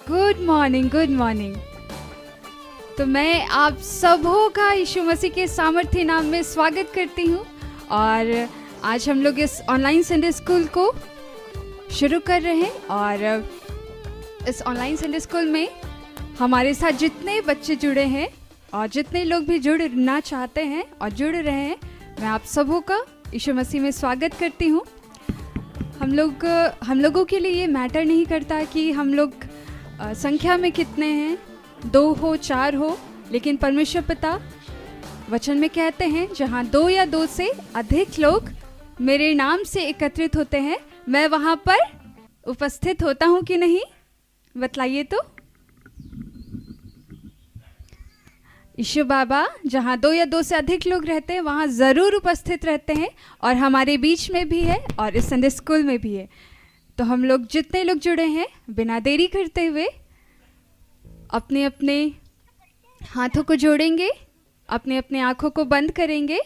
Good morning, good morning. तो मैं आप सबों का यीशु मसीह के सामर्थ्य नाम में स्वागत करती हूँ। और आज हम लोग इस ऑनलाइन संडे स्कूल को शुरू कर रहे हैं। और इस ऑनलाइन संडे स्कूल में हमारे साथ जितने बच्चे जुड़े हैं और जितने लोग भी जुड़ना चाहते हैं और जुड़ रहे हैं, मैं आप सबों का यीशु मसीह में स्वागत करती हूँ। हम लोगों के लिए ये मैटर नहीं करता कि हम लोग संख्या में कितने हैं, 2 हो 4 हो, लेकिन परमेश्वर पिता वचन में कहते हैं जहाँ 2 या 2 से अधिक लोग मेरे नाम से एकत्रित होते हैं, मैं वहाँ पर उपस्थित होता हूँ कि नहीं? बतलाइए तो। यीशु बाबा जहाँ 2 या 2 से अधिक लोग रहते हैं वहाँ ज़रूर उपस्थित रहते हैं, और हमारे बीच में भी है और इस संडे स्कूल में भी है। तो हम लोग जितने लोग जुड़े हैं, बिना देरी करते हुए अपने अपने हाथों को जोड़ेंगे, अपने अपने आँखों को बंद करेंगे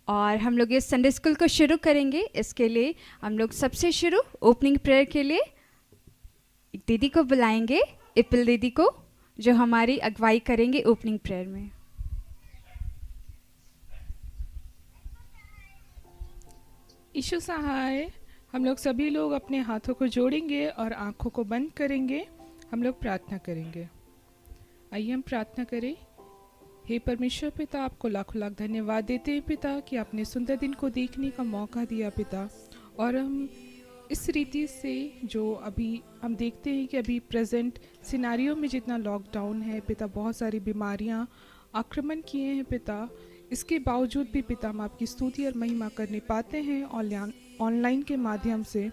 और हम लोग इस संडे स्कूल को शुरू करेंगे। इसके लिए हम लोग सबसे शुरू ओपनिंग प्रेयर के लिए एक दीदी को बुलाएंगे, इपिल दीदी को, जो हमारी अगुवाई करेंगे ओपनिंग प्रेयर में। यीशु सहाय, हम लोग सभी लोग अपने हाथों को जोड़ेंगे और आंखों को बंद करेंगे। हम लोग प्रार्थना करेंगे। आइए हम प्रार्थना करें। हे परमेश्वर पिता, आपको लाखों लाख धन्यवाद देते हैं पिता कि आपने सुंदर दिन को देखने का मौका दिया पिता। और हम इस रीति से जो अभी हम देखते हैं कि अभी प्रेजेंट सिनारियों में जितना लॉकडाउन है पिता, बहुत सारी बीमारियां आक्रमण किए हैं पिता, इसके बावजूद भी पिता हम आपकी स्तुति और महिमा करने पाते हैं ऑनलाइन के माध्यम से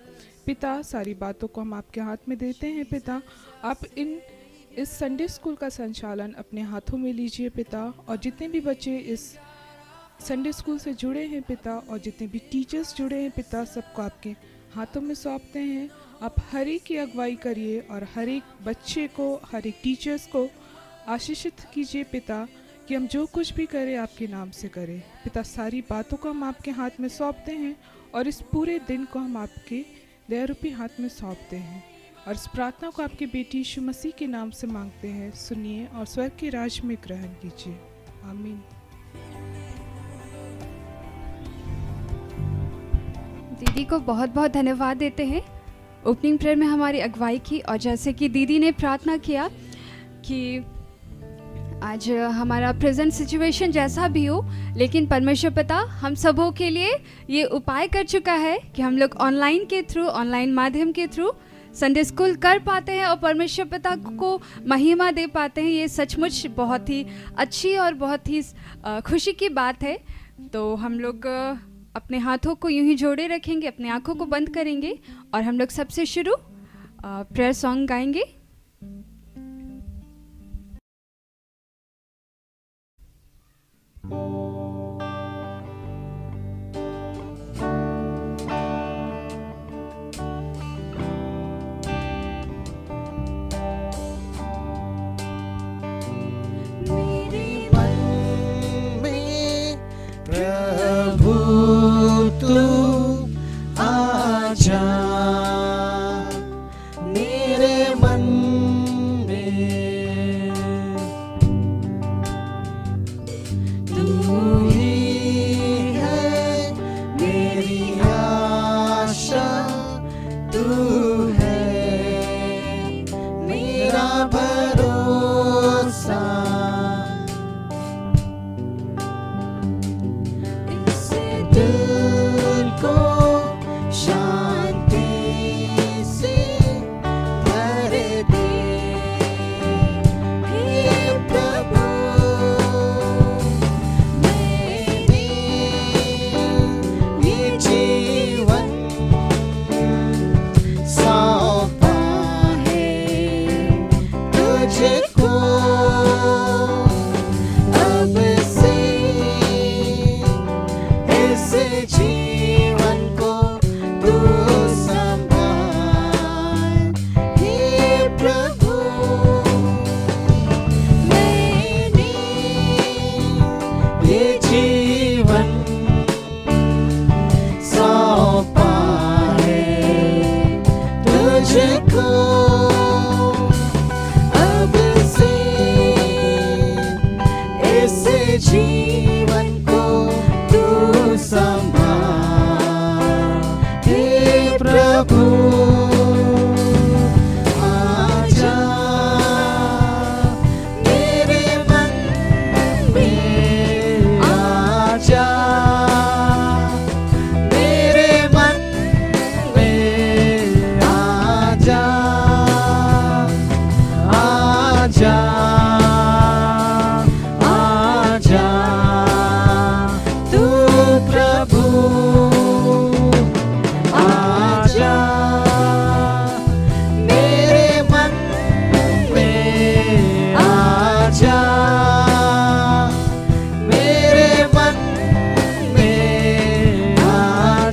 पिता। सारी बातों को हम आपके हाथ में देते हैं पिता। आप इस संडे स्कूल का संचालन अपने हाथों में लीजिए पिता, और जितने भी बच्चे इस संडे स्कूल से जुड़े हैं पिता और जितने भी टीचर्स जुड़े हैं पिता, सबको आपके हाथों में सौंपते हैं। आप हर एक की अगुवाई करिए और हर एक बच्चे को, हर एक टीचर्स को आशीषित कीजिए पिता, कि हम जो कुछ भी करें आपके नाम से करें पिता। सारी बातों को हम आपके हाथ में सौंपते हैं और इस पूरे दिन को हम आपके दयारूपी हाथ में सौंपते हैं, और इस प्रार्थना को आपके बेटी यीशु मसीह के नाम से मांगते हैं। सुनिए और स्वर्ग के राज में ग्रहण कीजिए। आमीन। दीदी को बहुत बहुत धन्यवाद देते हैं। ओपनिंग प्रेयर में हमारी अगुवाई की, और जैसे कि दीदी ने प्रार्थना किया कि आज हमारा प्रेजेंट सिचुएशन जैसा भी हो, लेकिन परमेश्वर पिता हम सबों के लिए ये उपाय कर चुका है कि हम लोग ऑनलाइन के थ्रू, ऑनलाइन माध्यम के थ्रू संडे स्कूल कर पाते हैं और परमेश्वर पिता को महिमा दे पाते हैं। ये सचमुच बहुत ही अच्छी और बहुत ही खुशी की बात है। तो हम लोग अपने हाथों को यूं ही जोड़े रखेंगे, अपने आँखों को बंद करेंगे और हम लोग सबसे शुरू प्रेयर सॉन्ग गाएंगे।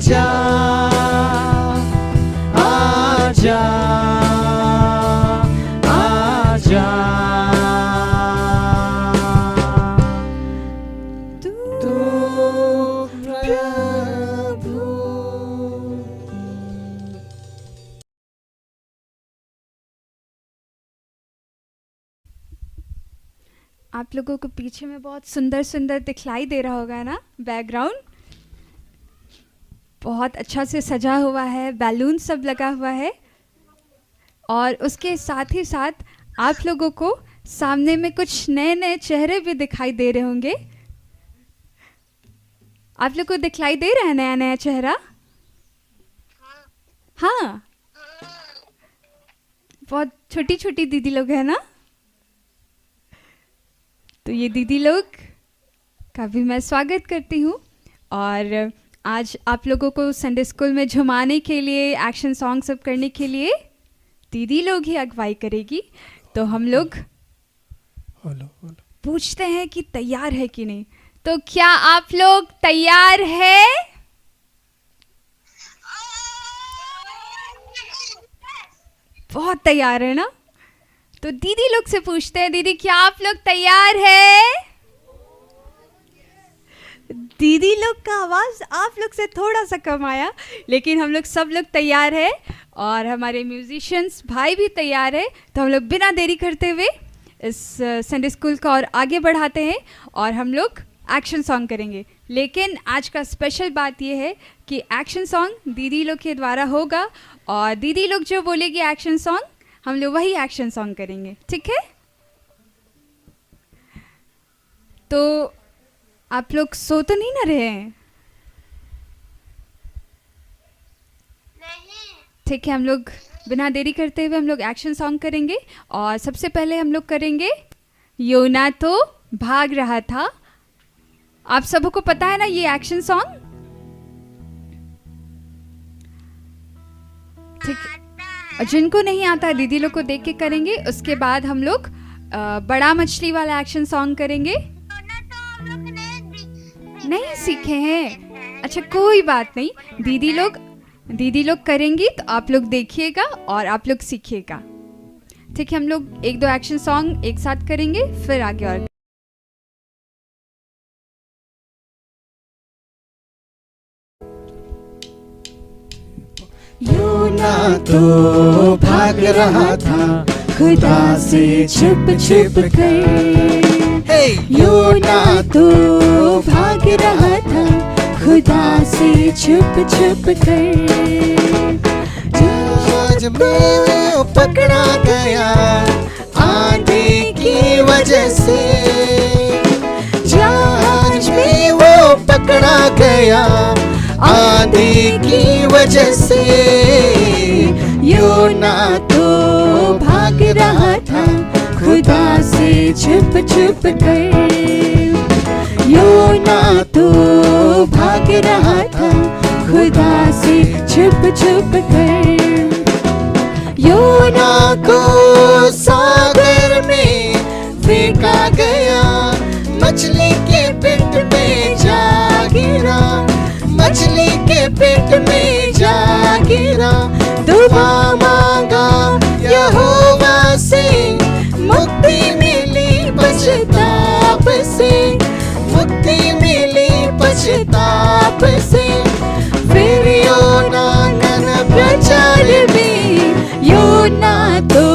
आजा आजा आजा तू प्रभु। आप लोगों को पीछे में बहुत सुंदर सुंदर दिखलाई दे रहा होगा ना, बैकग्राउंड बहुत अच्छा से सजा हुआ है, बैलून सब लगा हुआ है। और उसके साथ ही साथ आप लोगों को सामने में कुछ नए नए चेहरे भी दिखाई दे रहे होंगे। आप लोग को दिखलाई दे रहा है नया नया चेहरा? हाँ, बहुत छोटी छोटी दीदी लोग हैं ना। तो ये दीदी लोग का भी मैं स्वागत करती हूँ। और आज आप लोगों को संडे स्कूल में झुमाने के लिए, एक्शन सॉन्ग सब करने के लिए दीदी लोग ही अगुवाई करेगी। तो हम लोग पूछते हैं कि तैयार है कि नहीं। तो क्या आप लोग तैयार है? बहुत तैयार है ना। तो दीदी लोग से पूछते हैं, दीदी क्या आप लोग तैयार है? दीदी लोग का आवाज़ आप लोग से थोड़ा सा कम आया, लेकिन हम लोग सब लोग तैयार है और हमारे म्यूजिशियंस भाई भी तैयार है। तो हम लोग बिना देरी करते हुए इस संडे स्कूल को और आगे बढ़ाते हैं और हम लोग एक्शन सॉन्ग करेंगे। लेकिन आज का स्पेशल बात यह है कि एक्शन सॉन्ग दीदी लोग के द्वारा होगा और दीदी लोग जो बोलेगी एक्शन सॉन्ग, हम लोग वही एक्शन सॉन्ग करेंगे, ठीक है? तो आप लोग सो तो नहीं ना रहे हैं? ठीक है, हम लोग बिना देरी करते हुए हम लोग एक्शन सॉन्ग करेंगे। और सबसे पहले हम लोग करेंगे योना तो भाग रहा था। आप सबों को पता है ना ये एक्शन सॉन्ग? ठीक, और जिनको नहीं आता दीदी लोग को देख के करेंगे। उसके बाद हम लोग बड़ा मछली वाला एक्शन सॉन्ग करेंगे। नहीं सीखे हैं? अच्छा कोई बात नहीं, दीदी लोग करेंगी तो आप लोग देखिएगा और आप लोग सीखिएगा, ठीक है? हम लोग एक दो एक्शन सॉन्ग एक साथ करेंगे, फिर आगे और योना तो भाग रहा था खुदा से छिप छिप कर। योना तो भाग रहा था खुदा से छुप छुप कर। जहाज में वो पकड़ा गया आंधी की वजह से। जहाज में वो पकड़ा गया आंधी की वजह से। योना तो भाग रहा था खुदा से छुप छुप कर। योना तो भाग रहा था खुदा से छुप छुप कर। योना को सागर में फेंका गया, मछली के पेट में जा गिरा। मछली के पेट में जा गिरा। दुआ मांगा यहोवा से, मुक्ति मिली पश्चाताप से। मुक्ति मिली पश्चाताप से। फिर योना नन प्रचार में योना तो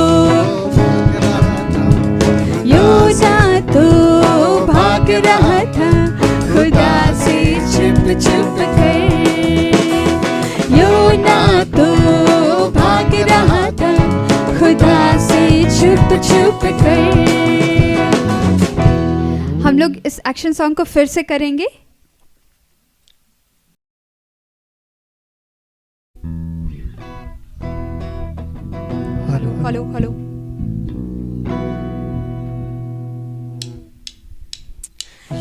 भाग रहा था खुदा से छुप छुप कर। योना तो भाग रहा था खुदा से छुप छुप कर। हम लोग इस एक्शन सॉन्ग को फिर से करेंगे। Hello hello.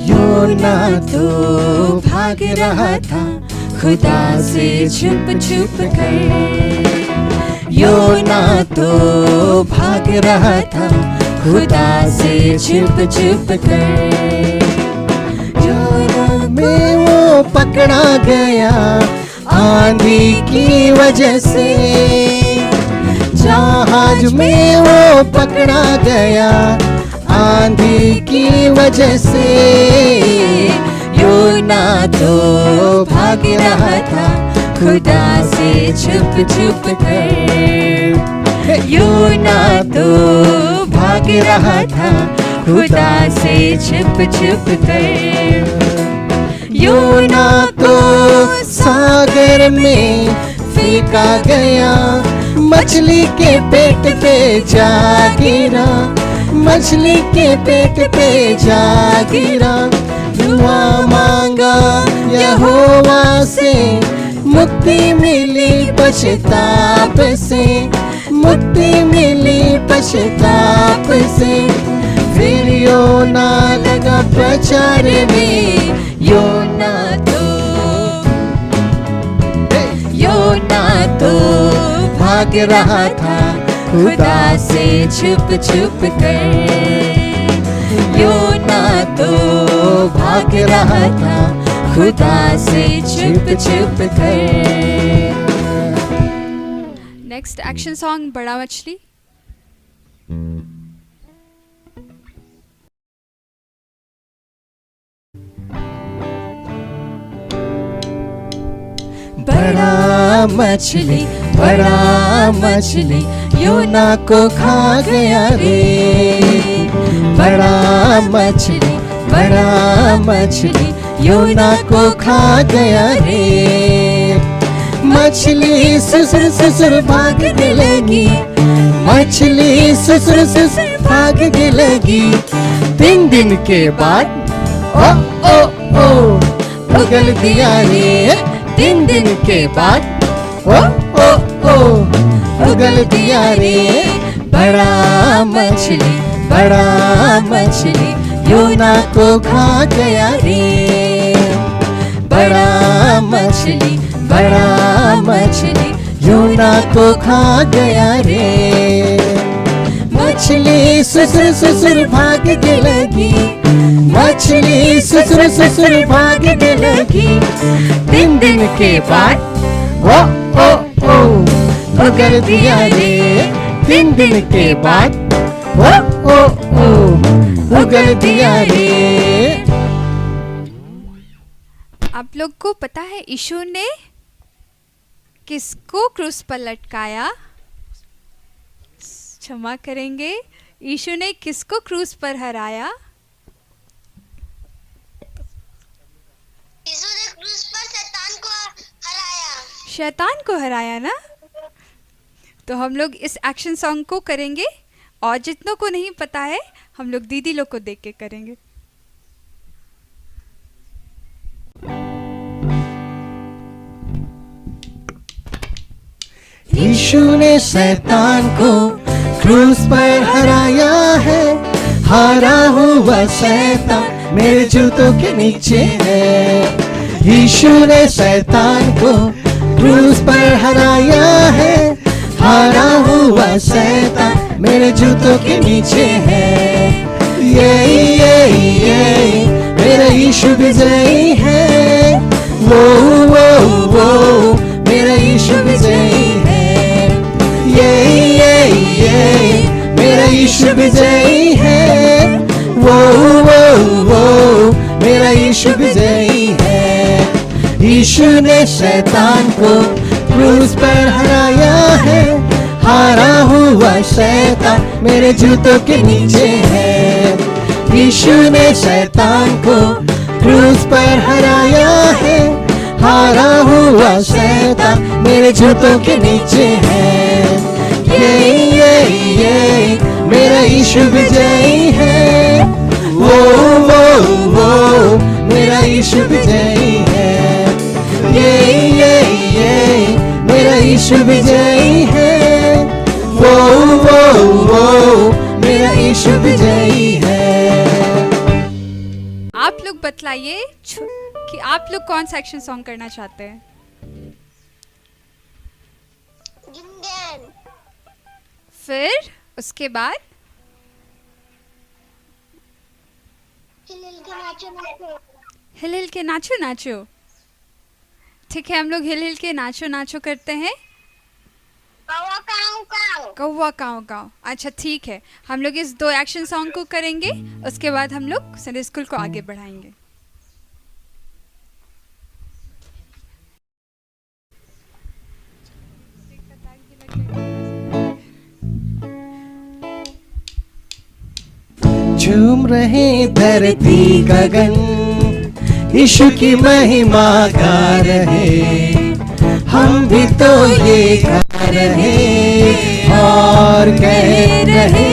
योना तो भाग रहा था खुदा से छुप छुप कर। योना तो भाग रहा था खुदा से छुप छुप कर। योना में वो पकड़ा गया आंधी की वजह से जहाज में वो पकड़ा गया, आंधी की वजह से। योना तो भाग रहा था खुदा से छुप छुप कर, योना तो भाग रहा था खुदा से छुप छुप कर। योना तो सागर में फेंका गया, मछली के पेट पे जा गिरा, मछली के पेट पे जा गिरा। दुआ मांगा यहोवा से, मुक्ति मिली पश्चाताप से, मुक्ति मिली पश्चाताप से। फिर योना लगा प्रचार में, योना तो भाग रहा था खुदा से छुप छुप कर, योना तो भाग रहा था खुदा से छुप छुप कर। नेक्स्ट एक्शन सॉन्ग बड़ा मछली। बड़ा मछली, बड़ा मछली योना को खा गया रे। बड़ा मछली, बड़ा मछली योना को खा गया रे। मछली सुसुर सुसुर भागने लगी, मछली सुसुर सुसुर भागने लगी। 3 दिन के बाद ओ ओ ओ उगल दिया रे। 3 दिन के बाद ओ ओ ओ उगल दिया रे। बड़ा मछली, बड़ा मछली योना को खा गया रे। बड़ा मछली, बड़ा मछली योना को खा गया रे। मछली सुसुर सुसुर भागने लगी, मछली सुसुर सुसुर भागने लगी। 3 दिन के बाद ओ ओ ओ उगल दिया रे। 3 दिन के बाद ओ ओ ओ उगल दिया रे। आप लोग को पता है यीशु ने किसको क्रूस पर लटकाया? क्षमा करेंगे, यीशु ने किसको क्रूस पर हराया? यीशु ने क्रूस पर शैतान को हराया। शैतान को हराया ना। तो हम लोग इस एक्शन सॉन्ग को करेंगे और जितनों को नहीं पता है हम लोग दीदी लोग को देख के करेंगे। यीशु ने शैतान को क्रूस पर हराया है। हारा हुआ शैतान मेरे जूतों के नीचे है। यीशु ने शैतान को क्रूस पर हराया है। हारा हुआ शैतान मेरे जूतों के नीचे है। ये मेरा यीशु विजयी है। वो मेरा यीशु विजयी है। ये मेरा यीशु विजयी है। वो मेरा यीशु विजयी है। यीशु ने शैतान को क्रूस पर हराया है। हारा हुआ शैतान मेरे जूतों के नीचे है। यीशु ने शैतान को क्रूस पर हराया है। हारा हुआ शैतान मेरे जूतों के नीचे है। ये मेरा यीशु विजयी है। वो मेरा यीशु विजयी है। ये मेरा यीशु विजयी है। वो मेरा यीशु विजयी है। आप लोग बतलाइए कि आप लोग कौन सा एक्शन सॉन्ग करना चाहते हैं? गिंगन। फिर उसके बाद हिल के नाचो नाचो। हिल हिल के नाचो नाचो। ठीक है, हम लोग हिल हिल के नाचो नाचो करते हैं। कौवा काऊ काऊ। कौवा काव काव। अच्छा ठीक है, हम लोग इस 2 एक्शन सॉन्ग को करेंगे, उसके बाद हम लोग संडे स्कूल को आगे बढ़ाएंगे। झूम रहे धरती गगन, यीशु की महिमा गा रहे, हम भी तो ये गा रहे और कह रहे।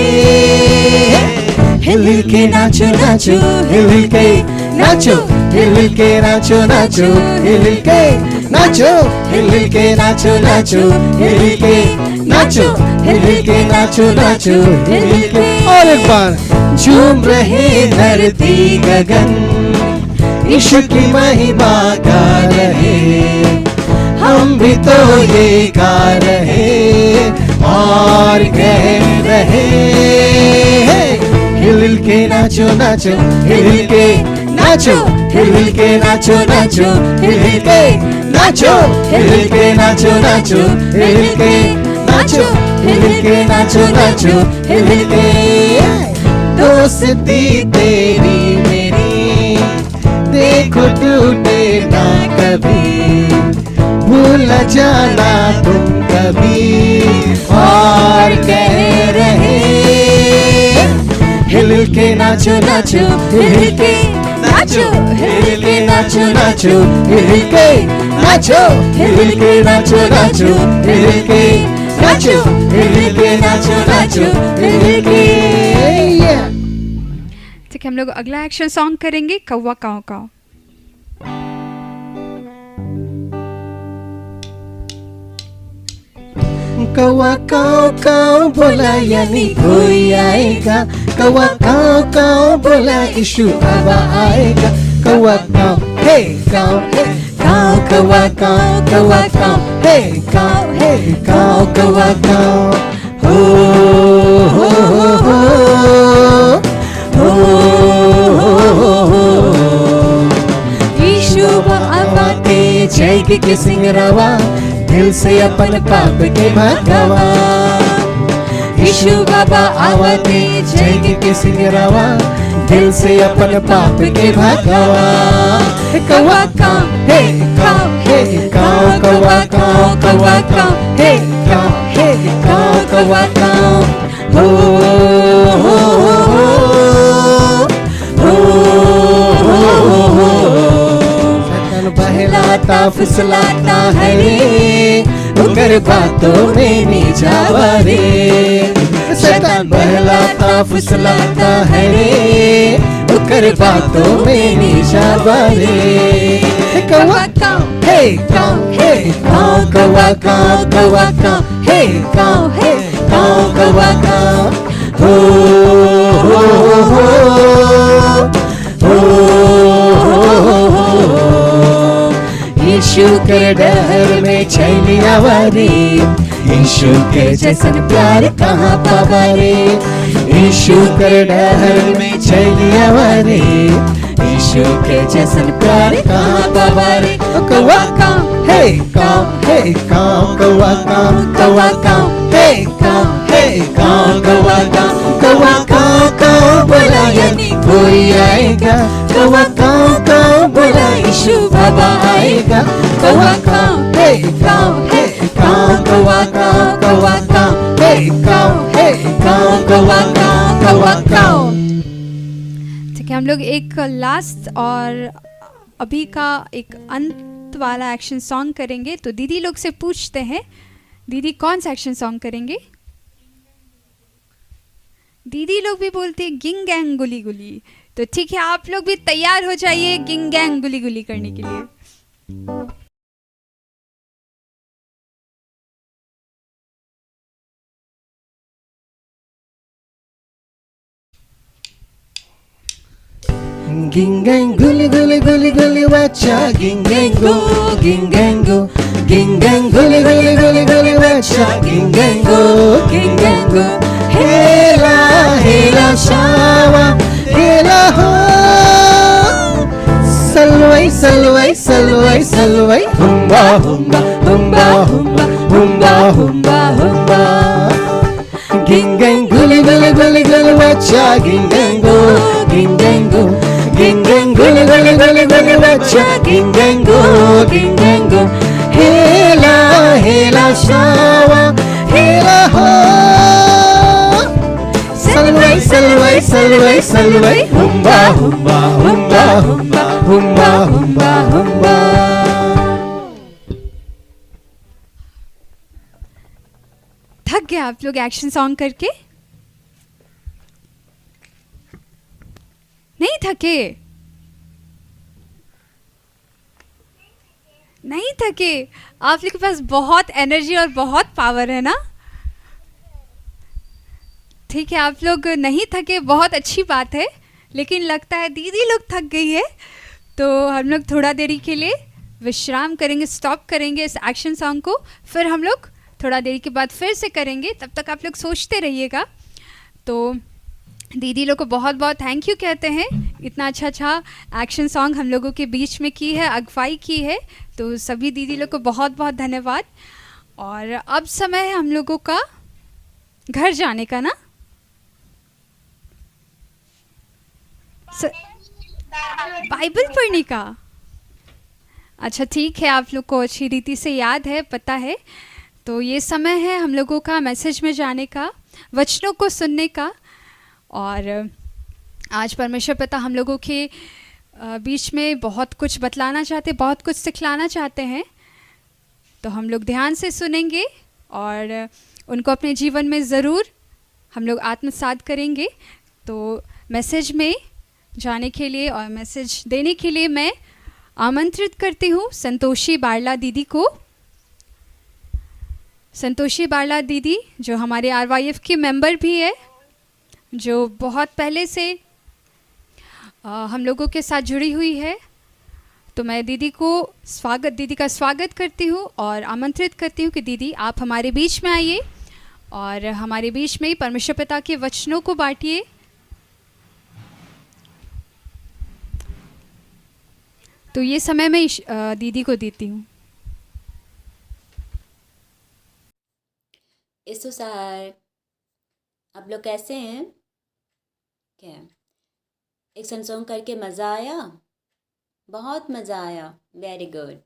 हिल हिल के नाचो नाचो, हिल हिल के नाचो, हिल हिल के नाचो नाचो, हिल हिल के नाचो, हिल हिल के नाचो नाचो, हिल हिल के नाचो, हिल हिल के नाचो नाचो, हिल हिल के। और एक बार झूम रहे धरती गगन, यीशु की महिमा गा रहे, हम भी तो ये गा रहे और कह रहे। हिल हिल के नाचो नाचो, हिल हिल के नाचो, हिल हिल के नाचो नाचो, हिल हिल के नाचो, हिल हिल के नाचो नाचो, हिल हिल के नाचो, हिल हिल के नाचो नाचो, हिल हिल के। दोस्ती तेरी मेरी देखो टूटे ना कभी, भूल जाना तुम कभी और कह रहे। हिल हिल के नाचो नाचो, हिल हिल के नाचो, हिल हिल के नाचो नाचो, हिल हिल के नाचो, हिल हिल के नाचो नाचो, हिल हिल के नाचो, हिल हिल के नाचो नाचो, हिल हिल के। ठीक है, हम लोग अगला एक्शन सॉन्ग करेंगे, कौवा काव काव। कौवा काव काव बोला यानी कोई आएगा, कौवा काव काव बोला यीशु अब आएगा। कौवा काव हे काव हे काव, कौवा काव कौवा काव हे काव हे काव, कौवा काव हो हो हो हो हो। यीशु अब आते जाएगी के सिंगरवा, दिल से अपन पाप के भगवा। यीशु बाबा आवते जाएगी के सिंगरवा, दिल से अपन पाप के भगवा। कौवा काव हे काव हे काव, कौवा काव कौवा काव हे काव हे काव, कौवा काव हो हो हो हो। सतन बहलाता फुसलाता है रे, उकर बातों में नहीं जावा रे। शैतान बहलाता फुसलाता है रे, उकर बातों में नहीं जावा रे। कौवा काव हे काव हे काव, कौवा काव कौवा काव हे काव हे काव, कौवा काव हो हो हो हो हो। यीशु के डहर में छैली आवारी, यीशु के जैसन प्यार कहाँ पावा रे। यीशु के डहर में छैली आवारी, यीशु के जैसन प्यार कहाँ पावा रे। कौवा काव हे काव हे काव, कौवा काव कौवा काव हे काव हे काव, कौवा काव कौवा काव काव बोला यानी कोई आएगा, कौवा काव काव बोला यीशु बाबा आएगा। कौवा काव हे काव हे काव, कौवा काव कौवा काव हे काव हे काव, कौवा काव कौवा काव। ठीक है, हम लोग एक लास्ट और अभी का एक अंत वाला एक्शन सॉन्ग करेंगे। तो दीदी लोग से पूछते हैं, दीदी कौन सा एक्शन सॉन्ग करेंगे? दीदी लोग भी बोलते हैं गिंग गैंग गुली गुली। तो ठीक है, आप लोग भी तैयार हो जाइए गिंग गैंग गुली गुली करने के लिए। Gingang guli guli guli guli wacha, gingango gingango, gingang guli guli guli guli wacha, gingango gingango. Hela hela shawa hela ho, salwa Salwai, salwai, salwai, salwai. Humba, humba, humba, humba, humba, humba, humba. Gingang guli guli guli guli wacha gingango, gingango, gingang guli guli guli guli wacha gingango, gingango. Hela hela shawa, hela ho. Salwai, salwai, salwai, salwai. Humba, humba, humba, humba, humba, humba, humba. थक गए आप लोग action song करके? नहीं थके? नहीं थके? आप लोग के पास बहुत एनर्जी और बहुत पावर है ना? ठीक है, आप लोग नहीं थके, बहुत अच्छी बात है। लेकिन लगता है दीदी लोग थक गई है, तो हम लोग थोड़ा देरी के लिए विश्राम करेंगे, स्टॉप करेंगे इस एक्शन सॉन्ग को। फिर हम लोग थोड़ा देरी के बाद फिर से करेंगे, तब तक आप लोग सोचते रहिएगा। तो दीदी लोग को बहुत बहुत थैंक यू कहते हैं, इतना अच्छा एक्शन सॉन्ग हम लोगों के बीच में की है, अगुवाई की है। तो सभी दीदी लोग को बहुत बहुत धन्यवाद। और अब समय है हम लोगों का घर जाने का ना? बाइबल पढ़ने का? अच्छा ठीक है, आप लोग को अच्छी रीति से याद है, पता है। तो ये समय है हम लोगों का मैसेज में जाने का, वचनों को सुनने का। और आज परमेश्वर पिता हम लोगों के बीच में बहुत कुछ बतलाना चाहते, बहुत कुछ सिखलाना चाहते हैं। तो हम लोग ध्यान से सुनेंगे और उनको अपने जीवन में ज़रूर हम लोग आत्मसात करेंगे। तो मैसेज में जाने के लिए और मैसेज देने के लिए मैं आमंत्रित करती हूँ संतोषी बारला दीदी को। संतोषी बारला दीदी जो हमारे RYF की मेंबर भी है, जो बहुत पहले से हम लोगों के साथ जुड़ी हुई है। तो मैं दीदी का स्वागत करती हूँ और आमंत्रित करती हूँ कि दीदी आप हमारे बीच में आइए और हमारे बीच में परमेश्वर पिता के वचनों को बांटिए। तो ये समय मैं दीदी को देती हूँ। यीशु सहाय, आप लोग कैसे हैं? क्या एक सॉन्ग करके मज़ा आया? बहुत मज़ा आया, वेरी गुड।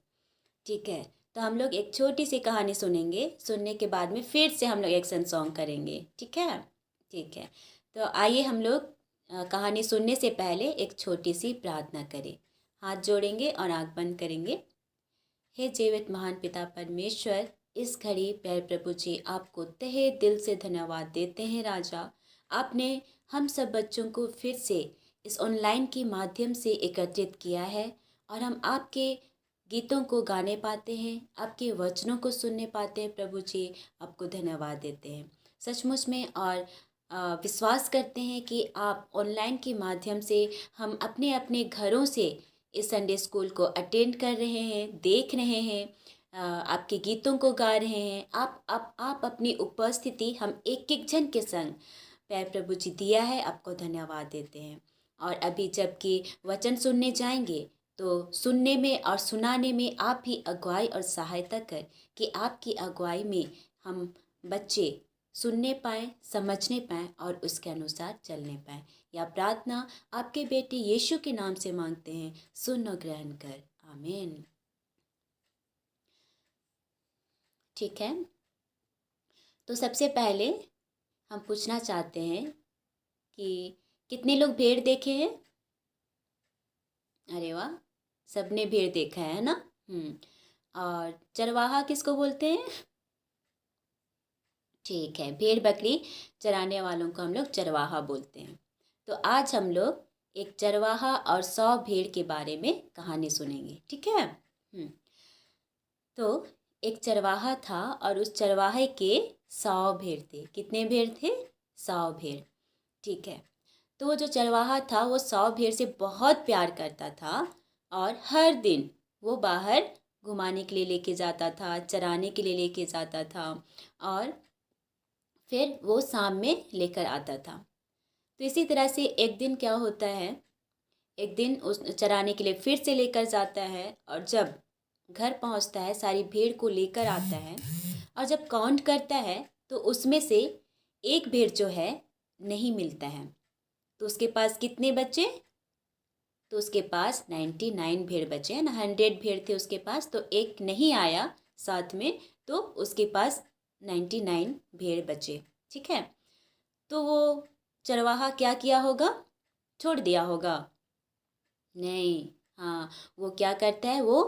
ठीक है, तो हम लोग एक छोटी सी कहानी सुनेंगे, सुनने के बाद में फिर से हम लोग एक्शन सॉन्ग करेंगे। ठीक है, ठीक है। तो आइए हम लोग कहानी सुनने से पहले एक छोटी सी प्रार्थना करें। हाथ जोड़ेंगे और आँख बंद करेंगे। हे जीवित महान पिता परमेश्वर, इस घड़ी प्यारे प्रभु जी आपको तहे दिल से धन्यवाद देते हैं। राजा, आपने हम सब बच्चों को फिर से इस ऑनलाइन के माध्यम से एकत्रित किया है और हम आपके गीतों को गाने पाते हैं, आपके वचनों को सुनने पाते हैं। प्रभु जी आपको धन्यवाद देते हैं सचमुच में, और विश्वास करते हैं कि आप ऑनलाइन के माध्यम से हम अपने अपने घरों से इस संडे स्कूल को अटेंड कर रहे हैं, देख रहे हैं, आपके गीतों को गा रहे हैं। आप अपनी उपस्थिति हम एक एक जन के संग प्यारे प्रभु जी दिया है, आपको धन्यवाद देते हैं। और अभी जबकि वचन सुनने जाएंगे तो सुनने में और सुनाने में आप ही अगुवाई और सहायता कर कि आपकी अगुवाई में हम बच्चे सुनने पाएँ, समझने पाएँ और उसके अनुसार चलने पाएँ। यह प्रार्थना आपके बेटे यीशु के नाम से मांगते हैं, सुन और ग्रहण कर, आमीन। ठीक है, तो सबसे पहले हम पूछना चाहते हैं कि कितने लोग भेड़ देखे हैं? अरे वाह, सबने भेड़ देखा है ना। और चरवाहा किसको बोलते हैं? ठीक है, भेड़ बकरी चराने वालों को हम लोग चरवाहा बोलते हैं। तो आज हम लोग एक चरवाहा और 100 भेड़ के बारे में कहानी सुनेंगे। ठीक है। तो एक चरवाहा था और उस चरवाहे के 100 भेड़ थे। कितने भेड़ थे? 100 भेड़। ठीक है, तो वो जो चरवाहा था वो 100 भेड़ से बहुत प्यार करता था और हर दिन वो बाहर घुमाने के लिए लेके जाता था, चराने के लिए लेके जाता था और फिर वो शाम में लेकर आता था। तो इसी तरह से एक दिन क्या होता है एक दिन उस चराने के लिए फिर से लेकर जाता है, और जब घर पहुंचता है सारी भेड़ को लेकर आता है, और जब काउंट करता है तो उसमें से एक भेड़ जो है नहीं मिलता है। तो उसके पास कितने बचे? तो उसके पास 99 भेड़ बचे हैं ना, 100 भेड़ थे उसके पास, तो एक नहीं आया साथ में, तो उसके पास 99 भेड़ बचे। ठीक है, तो वो चरवाहा क्या किया होगा? छोड़ दिया होगा? नहीं, हाँ, वो क्या करता है, वो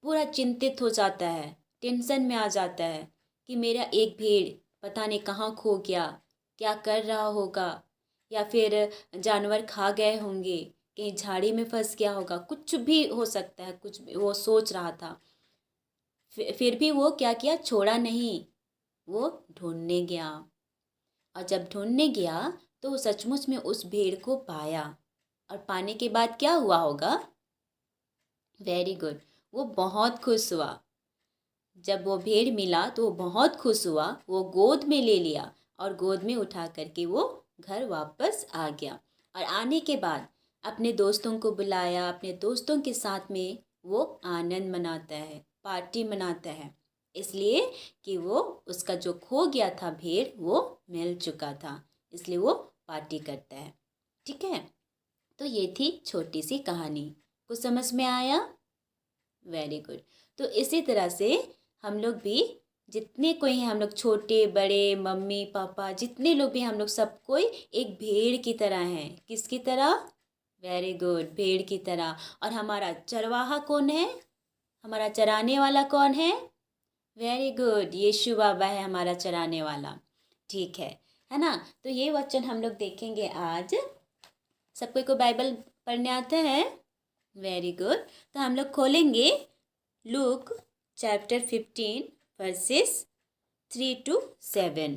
पूरा चिंतित हो जाता है, टेंशन में आ जाता है कि मेरा एक भेड़ पता नहीं कहाँ खो गया, क्या कर रहा होगा, या फिर जानवर खा गए होंगे, कहीं झाड़ी में फंस गया होगा, कुछ भी हो सकता है, कुछ भी वो सोच रहा था। फिर भी वो क्या किया? छोड़ा नहीं, वो ढूंढने गया। और जब ढूंढने गया तो वो सचमुच में उस भेड़ को पाया, और पाने के बाद क्या हुआ होगा? वेरी गुड, वो बहुत खुश हुआ। जब वो भेड़ मिला तो वो बहुत खुश हुआ, वो गोद में ले लिया और गोद में उठा करके वो घर वापस आ गया। और आने के बाद अपने दोस्तों को बुलाया, अपने दोस्तों के साथ में वो आनंद मनाता है, पार्टी मनाता है, इसलिए कि वो उसका जो खो गया था भेड़ वो मिल चुका था, इसलिए वो पार्टी करता है। ठीक है, तो ये थी छोटी सी कहानी। कुछ समझ में आया? Very good. तो इसी तरह से हम लोग भी, जितने कोई हैं, हम लोग छोटे बड़े, मम्मी पापा, जितने लोग भी हम लोग सब कोई एक भेड़ की तरह हैं। किसकी तरह? वेरी गुड, भेड़ की तरह। और हमारा चरवाहा कौन है? हमारा चराने वाला कौन है? वेरी गुड, यीशु बाबा है हमारा चराने वाला। ठीक है ना? तो ये वचन हम लोग देखेंगे आज। सब कोई को बाइबल पढ़ने आता है? Very good. तो हम लोग खोलेंगे Luke chapter 15 versus 3 to 7।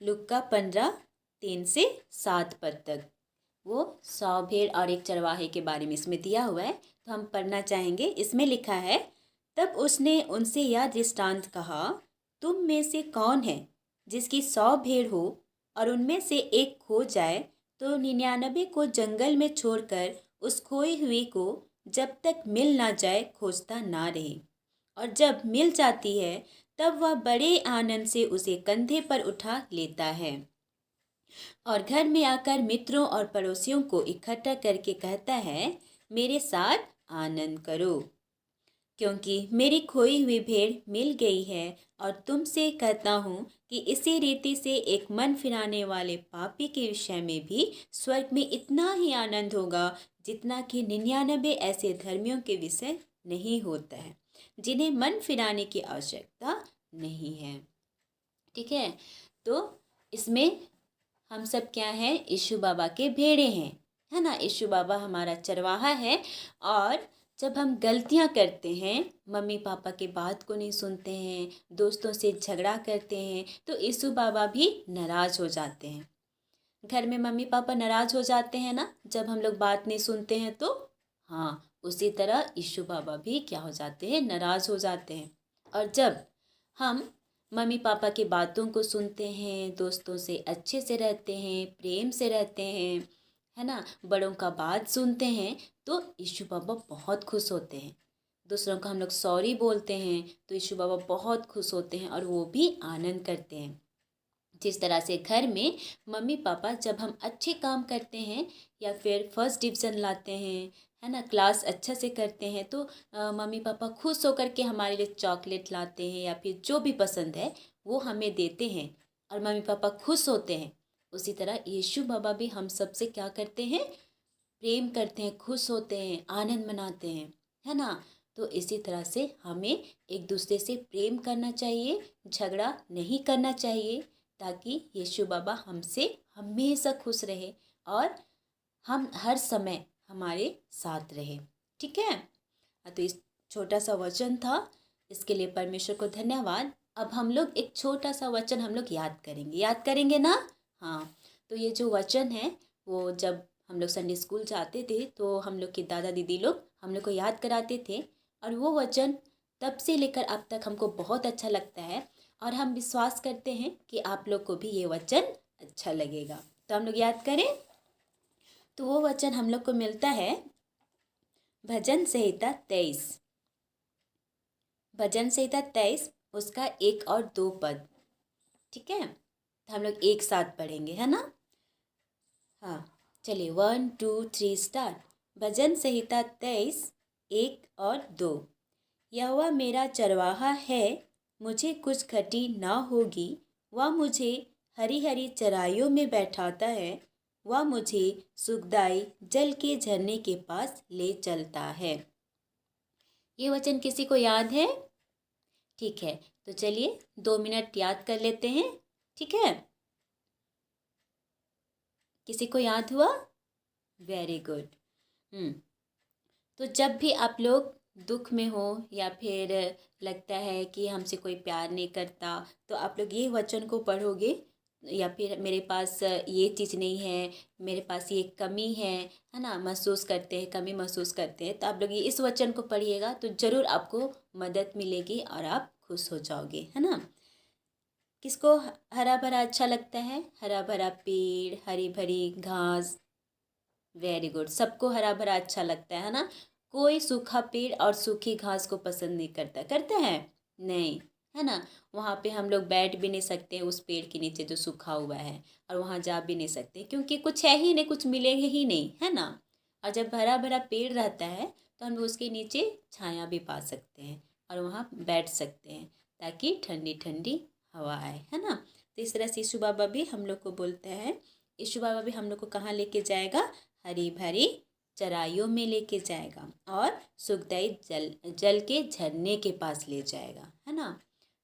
Look का 15 3 से 7 पद तक वो 100 भेड़ और एक चरवाहे के बारे में इसमें दिया हुआ है, तो हम पढ़ना चाहेंगे। इसमें लिखा है, तब उसने उनसे यह दृष्टांत कहा, तुम में से कौन है जिसकी 100 भेड़ हो और उनमें से एक खो जाए तो 99 को जंगल में छोड़कर उस खोई हुई को जब तक मिल ना जाए खोजता ना रहे, और जब मिल जाती है तब वह बड़े आनंद से उसे कंधे पर उठा लेता है और घर में आकर मित्रों और पड़ोसियों को इकट्ठा करके कहता है, मेरे साथ आनंद करो, क्योंकि मेरी खोई हुई भेड़ मिल गई है। और तुमसे कहता हूँ कि इसी रीति से एक मन फिराने वाले पापी के विषय में भी स्वर्ग में इतना ही आनंद होगा जितना कि 99 ऐसे धर्मियों के विषय नहीं होता है, जिन्हें मन फिराने की आवश्यकता नहीं है। ठीक है, तो इसमें हम सब क्या हैं? यीशु बाबा के भेड़े हैं, है ना? यीशु बाबा हमारा चरवाहा है। और जब हम गलतियां करते हैं, मम्मी पापा के बात को नहीं सुनते हैं, दोस्तों से झगड़ा करते हैं, तो यीशु बाबा भी नाराज़ हो जाते हैं। घर में मम्मी पापा नाराज़ हो जाते हैं ना, जब हम लोग बात नहीं सुनते हैं, तो हाँ, उसी तरह यीशु बाबा भी क्या हो जाते हैं? नाराज़ हो जाते हैं। और जब हम मम्मी पापा की बातों को सुनते हैं, दोस्तों से अच्छे से रहते हैं, प्रेम से रहते हैं, है ना, बड़ों का बात सुनते हैं, तो यीशु बाबा बहुत खुश होते हैं। दूसरों को हम लोग सॉरी बोलते हैं तो यीशु बाबा बहुत खुश होते हैं और वो भी आनंद करते हैं। जिस तरह से घर में मम्मी पापा जब हम अच्छे काम करते हैं या फिर फर्स्ट डिवीज़न लाते हैं, है ना, क्लास अच्छा से करते हैं, तो मम्मी पापा खुश होकर के हमारे लिए चॉकलेट लाते हैं या फिर जो भी पसंद है वो हमें देते हैं और मम्मी पापा खुश होते हैं। उसी तरह यीशु बाबा भी हम सब से क्या करते हैं? प्रेम करते हैं, खुश होते हैं, आनंद मनाते हैं, है ना। तो इसी तरह से हमें एक दूसरे से प्रेम करना चाहिए, झगड़ा नहीं करना चाहिए, ताकि यीशु बाबा हमसे हमेशा खुश रहे और हम हर समय हमारे साथ रहे। ठीक है, तो इस छोटा सा वचन था, इसके लिए परमेश्वर को धन्यवाद। अब हम लोग एक छोटा सा वचन हम लोग याद करेंगे ना। हाँ, तो ये जो वचन है वो जब हम लोग संडे स्कूल जाते थे तो हम लोग के दादा दीदी लोग हम लोग को याद कराते थे, और वो वचन तब से लेकर अब तक हमको बहुत अच्छा लगता है और हम विश्वास करते हैं कि आप लोग को भी ये वचन अच्छा लगेगा। तो हम लोग याद करें। तो वो वचन हम लोग को मिलता है भजन संहिता 23। भजन संहिता 23 उसका 1 और 2 पद। ठीक है, तो हम लोग एक साथ पढ़ेंगे, है ना। हाँ, चलिए 1 2 3 स्टार्ट। भजन संहिता 23 1 और 2। यहोवा मेरा चरवाहा है, मुझे कुछ घटी ना होगी। वह मुझे हरी हरी चराइयों में बैठाता है, वह मुझे सुखदाई जल के झरने के पास ले चलता है। ये वचन किसी को याद है? ठीक है, तो चलिए 2 मिनट याद कर लेते हैं। ठीक है, किसी को याद हुआ? Very good. तो जब भी आप लोग दुख में हो या फिर लगता है कि हमसे कोई प्यार नहीं करता, तो आप लोग ये वचन को पढ़ोगे, या फिर मेरे पास ये चीज़ नहीं है, मेरे पास ये कमी है ना, महसूस करते हैं, कमी महसूस करते हैं, तो आप लोग ये इस वचन को पढ़िएगा तो ज़रूर आपको मदद मिलेगी और आप खुश हो जाओगे, है ना। किसको हरा भरा अच्छा लगता है? हरा भरा पेड़, हरी भरी घास। वेरी गुड, सबको हरा भरा अच्छा लगता है ना। कोई सूखा पेड़ और सूखी घास को पसंद नहीं करता, करते हैं? नहीं, है ना। वहाँ पे हम लोग बैठ भी नहीं सकते उस पेड़ के नीचे जो सूखा हुआ है, और वहाँ जा भी नहीं सकते क्योंकि कुछ है ही नहीं, कुछ मिलेगा ही नहीं, है ना। और जब हरा भरा पेड़ रहता है तो हम लोग उसके नीचे छाया भी पा सकते हैं और वहाँ बैठ सकते हैं ताकि ठंडी ठंडी हवा आए, है ना। तो इस तरह से यीशु बाबा भी हम लोग को बोलते हैं, यीशु बाबा भी हम लोग को कहाँ लेके जाएगा? हरी भरी चराइयों में लेके जाएगा और सुखदाई जल के झरने के पास ले जाएगा, है ना।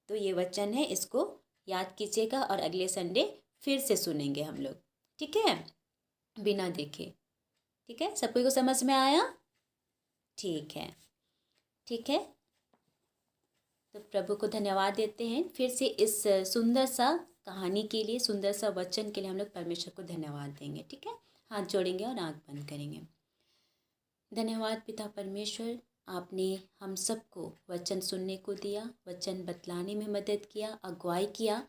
तो ये वचन है, इसको याद कीजिएगा और अगले संडे फिर से सुनेंगे हम लोग। ठीक है, बिना देखे। ठीक है, सबको को समझ में आया? ठीक है, ठीक है। तो प्रभु को धन्यवाद देते हैं फिर से इस सुंदर सा कहानी के लिए, सुंदर सा वचन के लिए हम लोग परमेश्वर को धन्यवाद देंगे। ठीक है, हाथ जोड़ेंगे और आंख बंद करेंगे। धन्यवाद पिता परमेश्वर, आपने हम सबको वचन सुनने को दिया, वचन बतलाने में मदद किया, अगुवाई किया।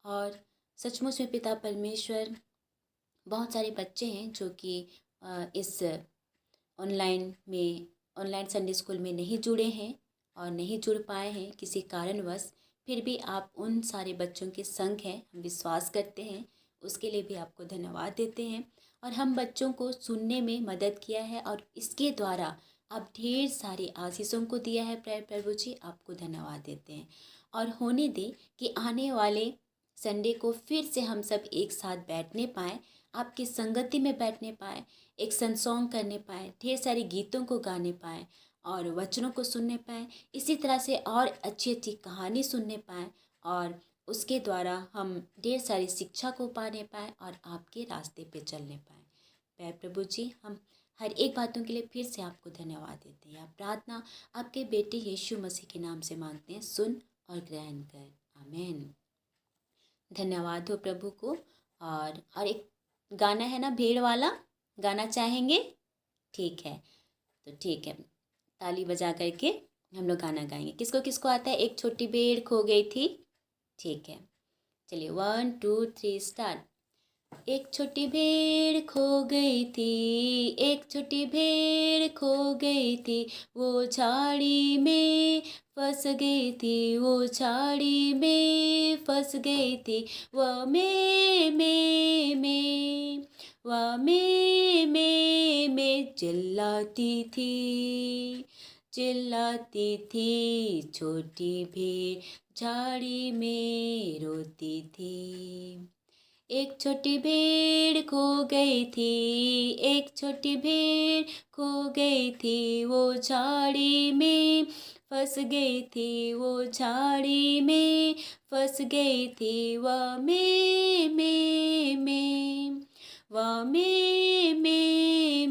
और सचमुच में पिता परमेश्वर, बहुत सारे बच्चे हैं जो कि इस ऑनलाइन संडे स्कूल में नहीं जुड़े हैं और नहीं जुड़ पाए हैं किसी कारणवश। फिर भी आप उन सारे बच्चों के संग हैं, हम विश्वास करते हैं, उसके लिए भी आपको धन्यवाद देते हैं। और हम बच्चों को सुनने में मदद किया है और इसके द्वारा आप ढेर सारी आशीषों को दिया है प्रभु जी, आपको धन्यवाद देते हैं। और होने दे कि आने वाले संडे को फिर से हम सब एक साथ बैठने पाएँ, आपकी संगति में बैठने पाएँ, एक सॉन्ग करने पाएँ, ढेर सारे गीतों को गाने पाएँ और वचनों को सुनने पाएँ, इसी तरह से और अच्छी अच्छी कहानी सुनने पाएँ और उसके द्वारा हम ढेर सारी शिक्षा को पाने पाएँ और आपके रास्ते पे चलने पाएँ। प्रभु जी, हम हर एक बातों के लिए फिर से आपको धन्यवाद देते हैं। आप प्रार्थना आपके बेटे यीशु मसीह के नाम से मांगते हैं, सुन और ग्रहण कर, आमीन। धन्यवाद हो प्रभु को। और एक गाना है ना, भेड़ वाला, गाना चाहेंगे? ठीक है, तो ठीक है, ताली बजा करके हम लोग गाना गाएंगे। किसको किसको आता है? एक छोटी भेड़ खो गई थी। ठीक है, चलिए 1 2 3 स्टार्ट। एक छोटी भेड़ खो गई थी, एक छोटी भेड़ खो गई थी, वो झाड़ी में फंस गई थी, वो झाड़ी में फंस गई थी। वह वह में चिल्लाती थी, छोटी भेड़ झाड़ी में रोती थी। एक छोटी भेड़ खो गई थी, एक छोटी भेड़ खो गई थी, वो झाड़ी में फंस गई थी, वो झाड़ी में फंस गई थी। वह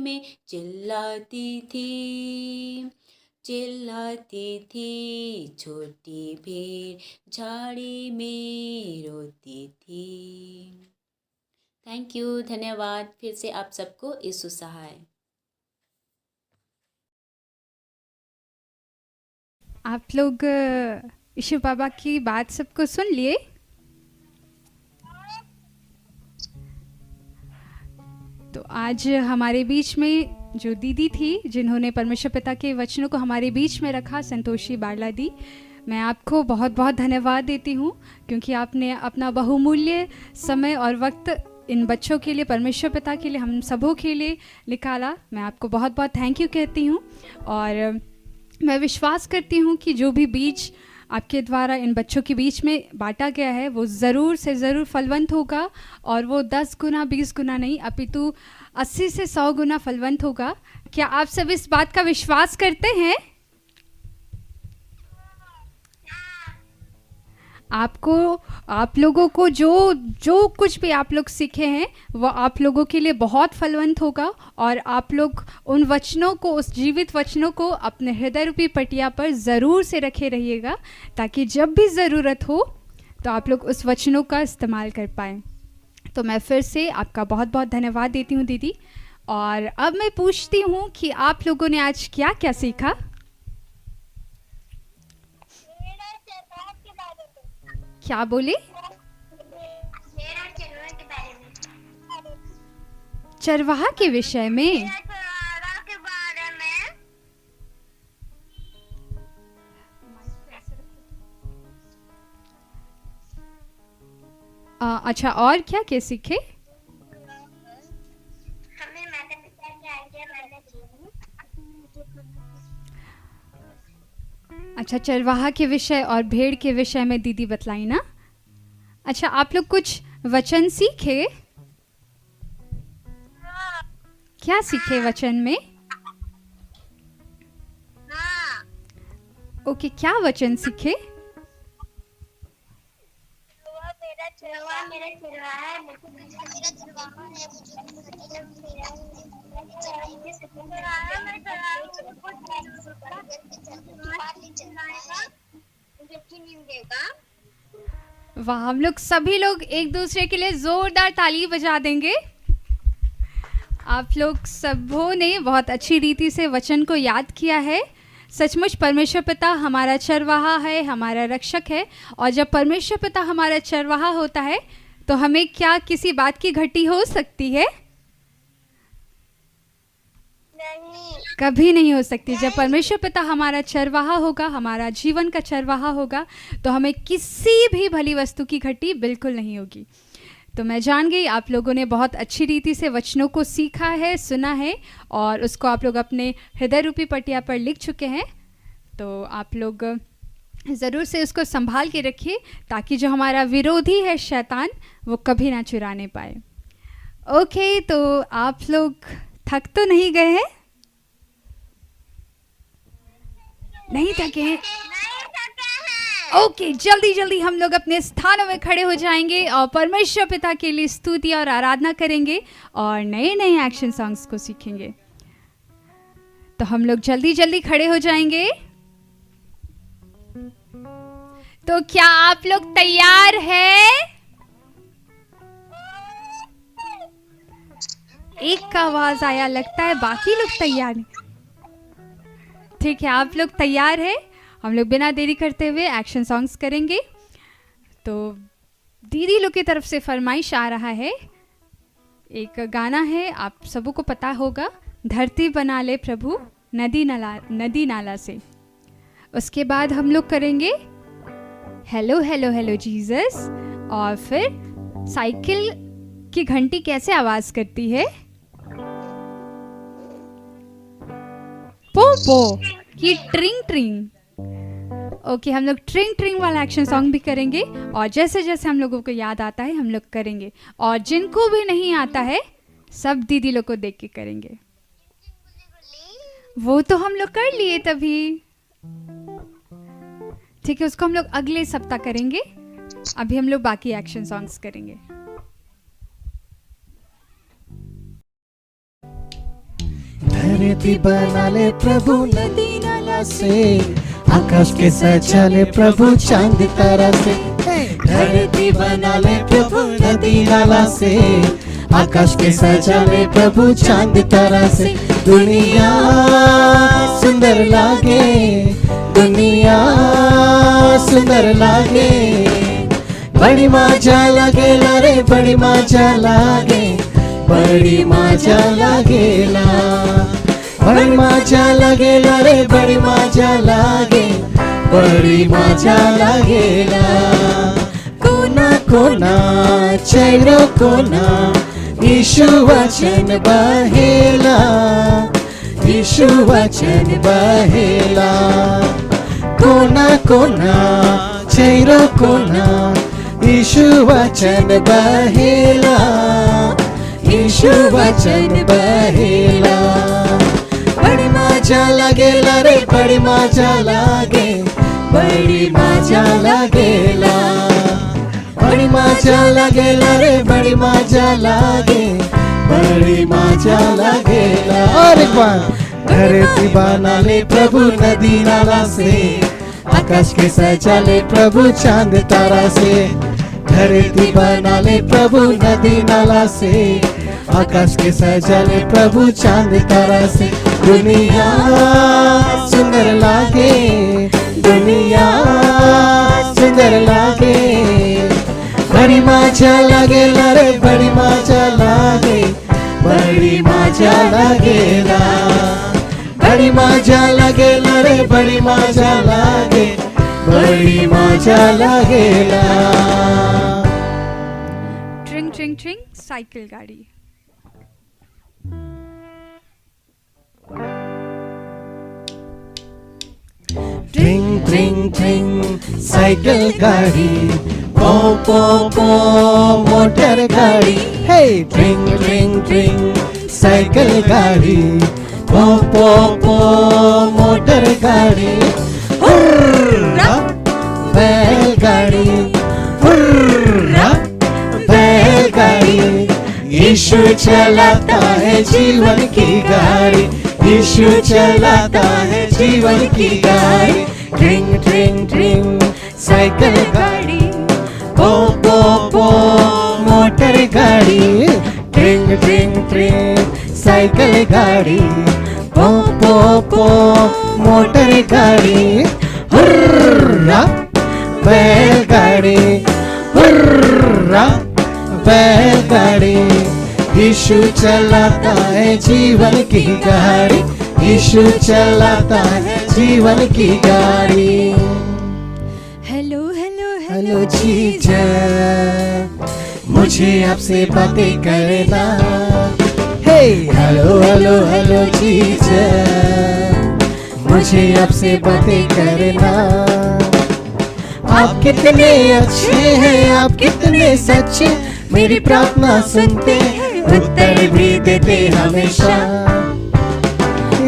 में चिल्लाती थी, छोटी भेड़ झाड़ी में रोती थी। थैंक यू, धन्यवाद फिर से आप सबको। यीशु सहाय। आप लोग यीशु बाबा की बात सबको सुन लिए? तो आज हमारे बीच में जो दीदी थी जिन्होंने परमेश्वर पिता के वचनों को हमारे बीच में रखा, संतोषी बारला दी, मैं आपको बहुत बहुत धन्यवाद देती हूँ क्योंकि आपने अपना बहुमूल्य समय और वक्त इन बच्चों के लिए, परमेश्वर पिता के लिए, हम सबों के लिए निकाला। मैं आपको बहुत बहुत थैंक यू कहती हूँ और मैं विश्वास करती हूँ कि जो भी बीज आपके द्वारा इन बच्चों के बीच में बांटा गया है वो ज़रूर से ज़रूर फलवंत होगा और वो 10 गुना 20 गुना नहीं अपितु 80 से 100 गुना फलवंत होगा। क्या आप सब इस बात का विश्वास करते हैं? आप लोगों को जो कुछ भी आप लोग सीखे हैं वो आप लोगों के लिए बहुत फलवंत होगा और आप लोग उन वचनों को, उस जीवित वचनों को अपने हृदय रूपी पटिया पर ज़रूर से रखे रहिएगा ताकि जब भी ज़रूरत हो तो आप लोग उस वचनों का इस्तेमाल कर पाएँ। तो मैं फिर से आपका बहुत बहुत धन्यवाद देती हूँ दीदी। और अब मैं पूछती हूँ कि आप लोगों ने आज क्या क्या सीखा? क्या बोले? चरवाहा के विषय में। अच्छा, और क्या क्या सीखे? अच्छा, चरवाहा के विषय और भेड़ के विषय में दीदी बतलाई ना। अच्छा, आप लोग कुछ वचन सीखे? क्या सीखे वचन में? ओके, क्या वचन सीखे? वाह, हम लोग सभी लोग एक दूसरे के लिए जोरदार ताली बजा देंगे। आप लोग सबों ने बहुत अच्छी रीति से वचन को याद किया है। सचमुच परमेश्वर पिता हमारा चरवाहा है, हमारा रक्षक है, और जब परमेश्वर पिता हमारा चरवाहा होता है तो हमें क्या किसी बात की घटी हो सकती है? नहीं, कभी नहीं हो सकती। जब परमेश्वर पिता हमारा चरवाहा होगा, हमारा जीवन का चरवाहा होगा, तो हमें किसी भी भली वस्तु की घटी बिल्कुल नहीं होगी। तो मैं जान गई आप लोगों ने बहुत अच्छी रीति से वचनों को सीखा है, सुना है, और उसको आप लोग अपने हृदय रूपी पटिया पर लिख चुके हैं। तो आप लोग ज़रूर से उसको संभाल के रखिए ताकि जो हमारा विरोधी है शैतान, वो कभी ना चुराने पाए। ओके, तो आप लोग थक तो नहीं गए हैं? नहीं थके हैं? ओके, जल्दी जल्दी हम लोग अपने स्थानों में खड़े हो जाएंगे और परमेश्वर पिता के लिए स्तुति और आराधना करेंगे और नए नए एक्शन सॉन्ग्स को सीखेंगे। तो हम लोग जल्दी जल्दी खड़े हो जाएंगे। तो क्या आप लोग तैयार हैं? एक का आवाज आया, लगता है बाकी लोग तैयार नहीं। ठीक है, आप लोग तैयार हैं? हम लोग बिना देरी करते हुए एक्शन सॉन्ग्स करेंगे। तो दीदी लोग की तरफ से फरमाइश आ रहा है, एक गाना है, आप सबों को पता होगा, धरती बना ले प्रभु नदी नाला से। उसके बाद हम लोग करेंगे हेलो हेलो हेलो जीसस, और फिर साइकिल की घंटी कैसे आवाज करती है, पो पो की ट्रिंग ट्रिंग। ओके, हम लोग ट्रिंग ट्रिंग वाला एक्शन सॉन्ग भी करेंगे और जैसे जैसे हम लोगों को याद आता है हम लोग करेंगे, और जिनको भी नहीं आता है सब दीदी लोग को देख के करेंगे। वो तो हम लोग कर लिए तभी, ठीक है, उसको हम लोग अगले सप्ताह करेंगे। अभी हम लोग बाकी एक्शन सॉन्ग्स करेंगे। धरती बना ले प्रभु नदी नाला से, आकाश के सजा ले प्रभु चांद तारा से। धरती बना ले प्रभु नदी नाला से, आकाश के सजा ले प्रभु चांद तारा से। दुनिया सुंदर लागे, दुनिया सुंदर लागे, बड़ी मजा लागे रे, बड़ी मजा लागे। बड़ी मजा लागेला, बड़ी मजा लागेला रे, बड़ी मजा लागे, बड़ी मजा लागेला। कोना कोना चैरो कोना यीशु वचन बहेला, यीशु वचन बहेला। कोना कोना चैरो कोना यीशु वचन बहेला, यीशु वचन बहेला। बड़ी मजा लागेला रे, बड़ी मजा लागे, बड़ी मजा लागेला, बड़ी मजा लागेला रे, बड़ी मजा लागे, बड़ी मजा लागेला। और एक बार धरती बना ले प्रभु नदी नाला से, आकाश के सजा ले प्रभु चांद तारा से। धरती बना ले प्रभु नदी नाला से, आकाश के सजा ले प्रभु चांद तारा से। दुनिया सुंदर लागे, दुनिया सुंदर लागे, बड़ी मजा लागेला रे, बड़ी मजा लागे, बड़ी मजा लागेला, बड़ी मजा लागेला रे, बड़ी मजा लागे, बड़ी मजा लागेला। ट्रिंग ट्रिंग ट्रिंग साइकिल गाड़ी। ट्रिंग ट्रिंग ट्रिंग साइकिल गाड़ी, पो पो पो मोटर गाड़ी। हे ट्रिंग ट्रिंग ट्रिंग साइकिल गाड़ी, पो पो पो मोटर गाड़ी। हुर्रा बैलगाड़ी, हुर्रा बैलगाड़ी। यीशु चलाता है जीवन की गाड़ी, यीशु चलाता है जीवन की गाड़ी। ट्रिंग ट्रिंग ट्रिंग साइकिल गाड़ी, पो पो पो मोटर गाड़ी। ट्रिंग ट्रिंग ट्रिंग साइकिल गाड़ी, पो पो पो मोटर गाड़ी। हुर्रा बैलगाड़ी, हुर्रा बैलगाड़ी। यीशु चलाता है जीवन की गाड़ी, यीशु चलाता है जीवन की गाड़ी। हेलो हेलो हेलो जीजा, मुझे आपसे बातें करना। हे हेलो हेलो हेलो जीजा, मुझे आपसे बातें करना। आप कितने अच्छे हैं, आप कितने सच्चे, मेरी प्रार्थना सुनते, उत्तर भी देते हमेशा।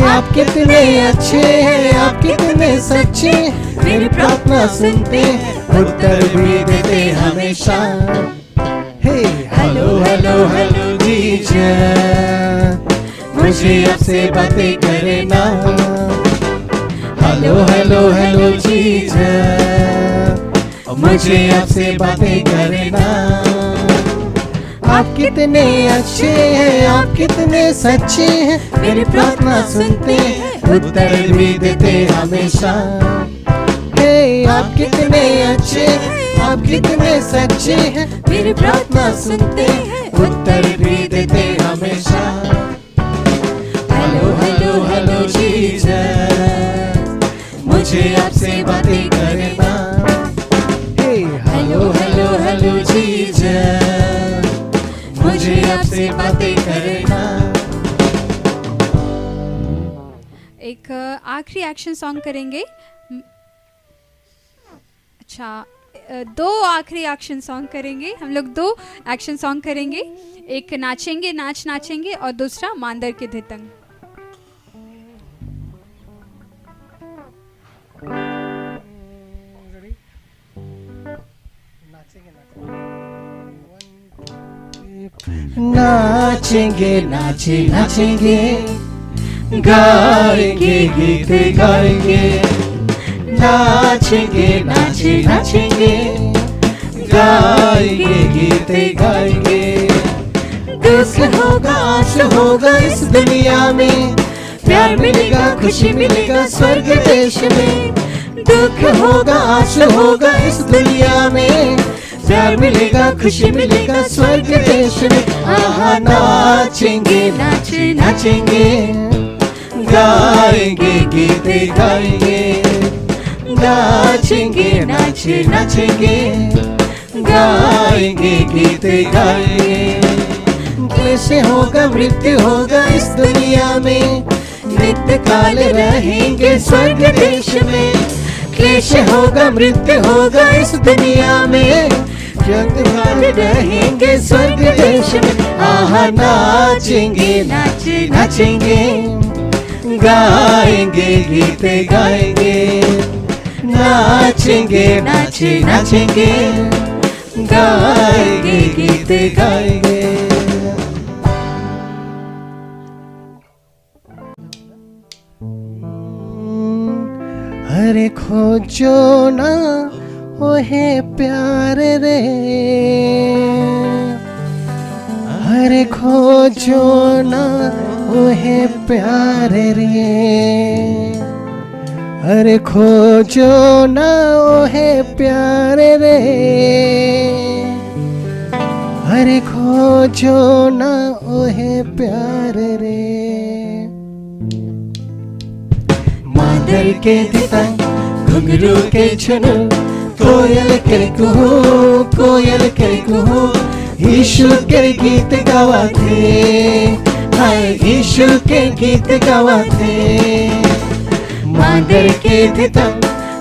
आप कितने अच्छे हैं, आप कितने सच्चे, मेरी प्रार्थना सुनते, उत्तर भी देते हमेशा। हे हेलो हेलो हेलो जीजा, मुझे आपसे बातें करना। हेलो हेलो हेलो जीजा, मुझे आपसे बातें करना। आप कितने अच्छे हैं, आप कितने सच्चे हैं, मेरी प्रार्थना सुनते, उत्तर भी देते हमेशा। हे आप कितने अच्छे हैं, आप कितने सच्चे हैं, मेरी प्रार्थना सुनते, उत्तर भी देते हमेशा। हेलो हेलो हेलो जीजा, मुझे आपसे बातें करना। हे हेलो हेलो हेलो जीजा, मुझे आपसे बातें करना। एक आखिरी एक्शन सॉन्ग करेंगे। अच्छा, दो आखिरी एक्शन सॉन्ग करेंगे हम लोग। दो एक्शन सॉन्ग करेंगे, एक नाचेंगे, नाच नाचेंगे, और दूसरा मांदर के धितंग। नाचेंगे नाचे नाचेंगे, गाएंगे गीत गाएंगे। नाचेंगे नाचे नाचेंगे, गाएंगे गीत गाएंगे। दुख होगा आश होगा इस दुनिया में, प्यार मिलेगा खुशी मिलेगा स्वर्ग देश में। दुख होगा आश होगा इस दुनिया में, प्यार मिलेगा, खुशी मिलेगा स्वर्ग देश में। आहा नाचेंगे नाचे नाचेंगे, गाएंगे गीत गाएंगे, नाचेंगे नाचे नाचेंगे, गाएंगे गीत गाएंगे। कैसे होगा मृत्यु होगा इस दुनिया में, नित्य काल रहेंगे स्वर्ग देश में। क्लेश होगा मृत्यु होगा इस दुनिया में, नित्य काल रहेंगे स्वर्ग देश में। आहा नाचेंगे नाचे नाचेंगे, गाएंगे गीत गाएंगे, नाचेंगे नाचे नाचेंगे, गाएंगे गीत गाएंगे। अरे खोजो ना ओहे प्यार रे, अरे खोजो ना ओहे प्यार रे, अरे खोजो ना ओहे प्यार रे, अरे खोजो ना ओहे प्यार रे। मादल के दिता घुंघरू के छुनु, कोयल के कुहू कोयल के कुहू, यीशु के गीत गावाते, हाय यीशु के गीत गावाते। मादल के दिता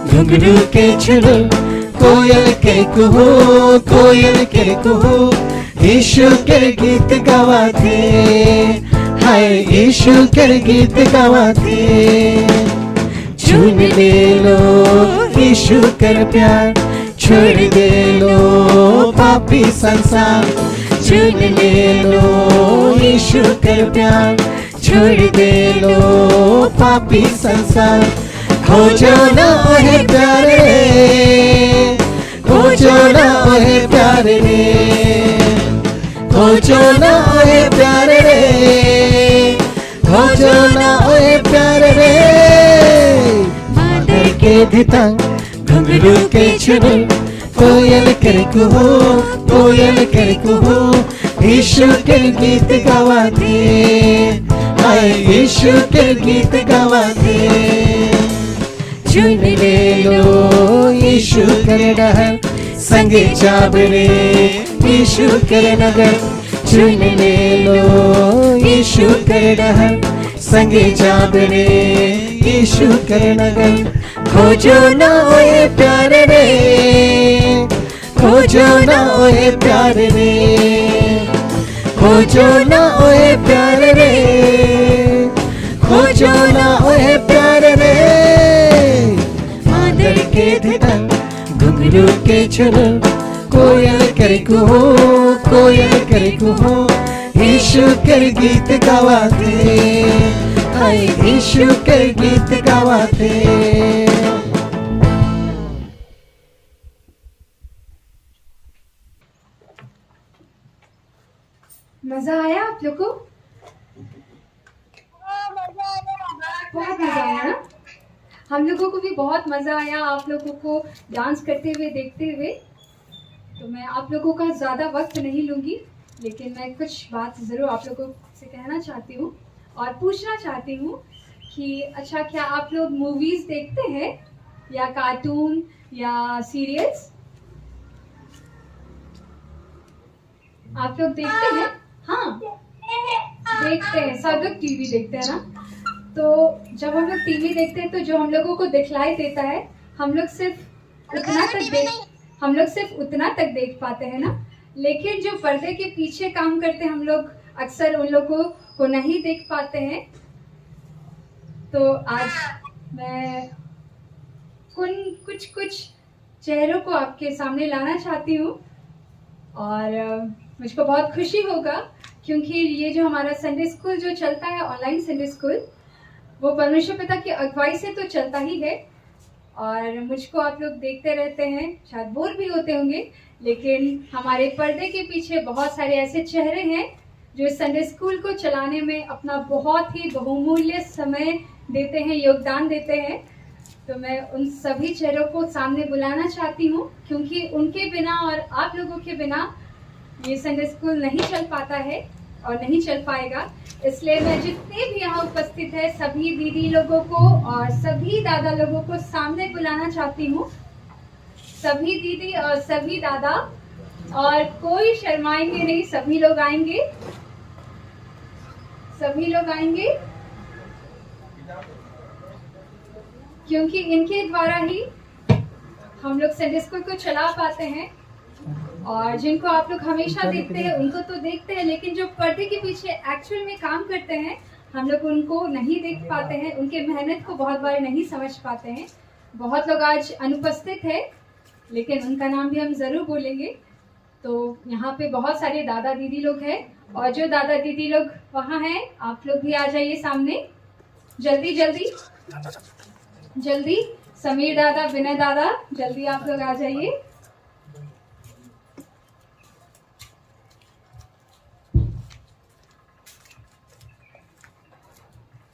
घुंघरू के छुनु, कोयल के कुहू कोयल के कुहू, यीशु के गीत गावाते, हाय यीशु के गीत गावाते। चुन ले लो यीशु कर प्यार, छोड़ दे लो पापी संसार। चुन ले लो यीशु कर प्यार, छोड़ दे लो पापी संसार। खोजो ना ओहे प्यार रे, खोजो ना ओहे प्यार रे, खोजो ना ओहे प्यार रे, खोजो ना ओहे प्यार रे। मादल के धिता घुंघरू के छुनु, कोयल कर कुहू कोयल कर कुहू, यीशु के गीत गावाते, हाय यीशु के गीत गावाते। चुन ले लो यीशु कर डहर, संगे चाबरे यीशु कर नगर। चुन ले लो यीशु कर डहर, संगे चाबरे यीशु कर नगर। खोजो ना ओए प्यार रे, खोजो ना ओए प्यार रे, खोजो ना ओए प्यार रे, खोजो ना ओए प्यार रे। मादल के धिता घुंघरू के छुनु, कोयल कर कुहू कोयल कर कुहू, यीशु कर गीत गावाते, हाय यीशु कर गीत गावाते। मजा आया आप लोग को? बहुत मजा आया ना? हम लोगों को भी बहुत मजा आया आप लोगों को डांस करते हुए देखते हुए। तो मैं आप लोगों का ज़्यादा वक्त नहीं लूँगी, लेकिन मैं कुछ बात ज़रूर आप लोगों से कहना चाहती हूँ और पूछना चाहती हूँ कि अच्छा, क्या आप लोग मूवीज़ देखते हैं या कार्टून या सीरियल्स? आप लोग देखते हैं? हाँ, देखते हैं। सब लोग टीवी देखते हैं ना। तो जब हम लोग टीवी देखते हैं तो जो हम लोगों को दिखलाई देता है, हम लोग सिर्फ उतना तक देख पाते हैं ना। लेकिन जो पर्दे के पीछे काम करते हैं, हम लोग अक्सर उन लोगों को नहीं देख पाते हैं। तो आज मैं कुछ चेहरों को आपके सामने लाना चाहती हूँ और मुझको बहुत खुशी होगा, क्योंकि ये जो हमारा संडे स्कूल जो चलता है, ऑनलाइन संडे स्कूल, वो परमेश्वर पिता की अगुवाई से तो चलता ही है। और मुझको आप लोग देखते रहते हैं, शायद बोर भी होते होंगे, लेकिन हमारे पर्दे के पीछे बहुत सारे ऐसे चेहरे हैं जो इस संडे स्कूल को चलाने में अपना बहुत ही बहुमूल्य समय देते हैं, योगदान देते हैं। तो मैं उन सभी चेहरों को सामने बुलाना चाहती हूँ, क्योंकि उनके बिना और आप लोगों के बिना ये संडे स्कूल नहीं चल पाता है और नहीं चल पाएगा। इसलिए मैं जितने भी यहाँ उपस्थित है सभी दीदी लोगों को और सभी दादा लोगों को सामने बुलाना चाहती हूँ। सभी दीदी और सभी दादा, और कोई शर्माएंगे नहीं, सभी लोग आएंगे, सभी लोग आएंगे, क्योंकि इनके द्वारा ही हम लोग संडे स्कूल को चला पाते हैं। और जिनको आप लोग हमेशा देखते हैं उनको तो देखते हैं, लेकिन जो पर्दे के पीछे एक्चुअल में काम करते हैं हम लोग उनको नहीं देख पाते हैं, उनके मेहनत को बहुत बार नहीं समझ पाते हैं। बहुत लोग आज अनुपस्थित है, लेकिन उनका नाम भी हम ज़रूर बोलेंगे। तो यहाँ पे बहुत सारे दादा दीदी लोग हैं, और जो दादा दीदी लोग वहाँ हैं आप लोग भी आ जाइए सामने, जल्दी जल्दी जल्दी। समीर दादा, विनय दादा, जल्दी आप लोग आ जाइए।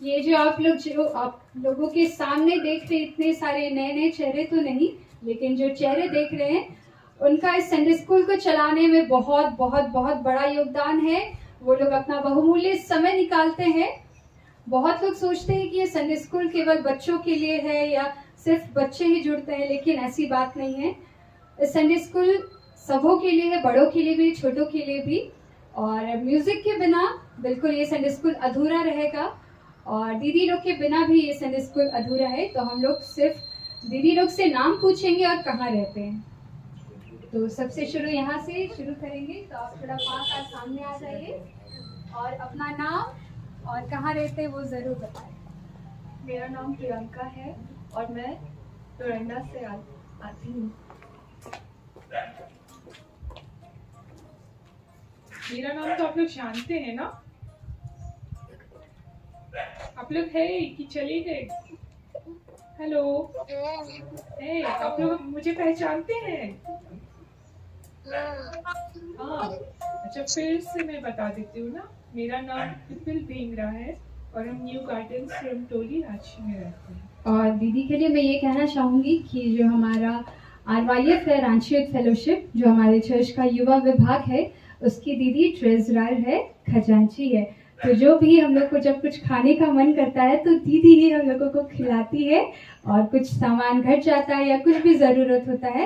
ये जो आप लोगों के सामने देख रहे इतने सारे नए नए चेहरे तो नहीं, लेकिन जो चेहरे देख रहे हैं उनका इस संडे स्कूल को चलाने में बहुत बहुत बहुत बड़ा योगदान है। वो लोग अपना बहुमूल्य समय निकालते हैं। बहुत लोग सोचते हैं कि ये संडे स्कूल केवल बच्चों के लिए है या सिर्फ बच्चे ही जुड़ते हैं, लेकिन ऐसी बात नहीं है। इस संडे स्कूल सबों के लिए है, बड़ों के लिए भी, छोटों के लिए भी। और म्यूजिक के बिना बिल्कुल ये संडे स्कूल अधूरा रहेगा, और दीदी लोग के बिना भी ये संडे स्कूल अधूरा है। तो हम लोग सिर्फ दीदी लोग से नाम पूछेंगे और कहाँ रहते हैं। तो सबसे शुरू यहाँ से शुरू करेंगे। तो आप थोड़ा पास आज सामने आ जाइए और अपना नाम और कहाँ रहते हैं वो ज़रूर बताएं। मेरा नाम प्रियंका है और मैं डोरंडा से आती हूँ। मेरा नाम तो आप लोग जानते हैं ना? आप लोग है कि चले गए? हेलो, है, आप लोग मुझे पहचानते हैं? हाँ, अच्छा फिर से मैं बता देती हूँ ना। मेरा नाम विपिल भेंगरा है और हम न्यू गार्डन सिरमटोली रांची में रहते हैं। और दीदी के लिए मैं ये कहना चाहूँगी कि जो हमारा RYF है, रांची यूथ फेलोशिप, जो हमारे चर्च का युवा विभाग है, उसकी दीदी ट्रेजरर है, खजांची है। तो जो भी हम लोग को जब कुछ खाने का मन करता है तो दीदी ही हम लोगों को खिलाती है, और कुछ सामान घट जाता है या कुछ भी ज़रूरत होता है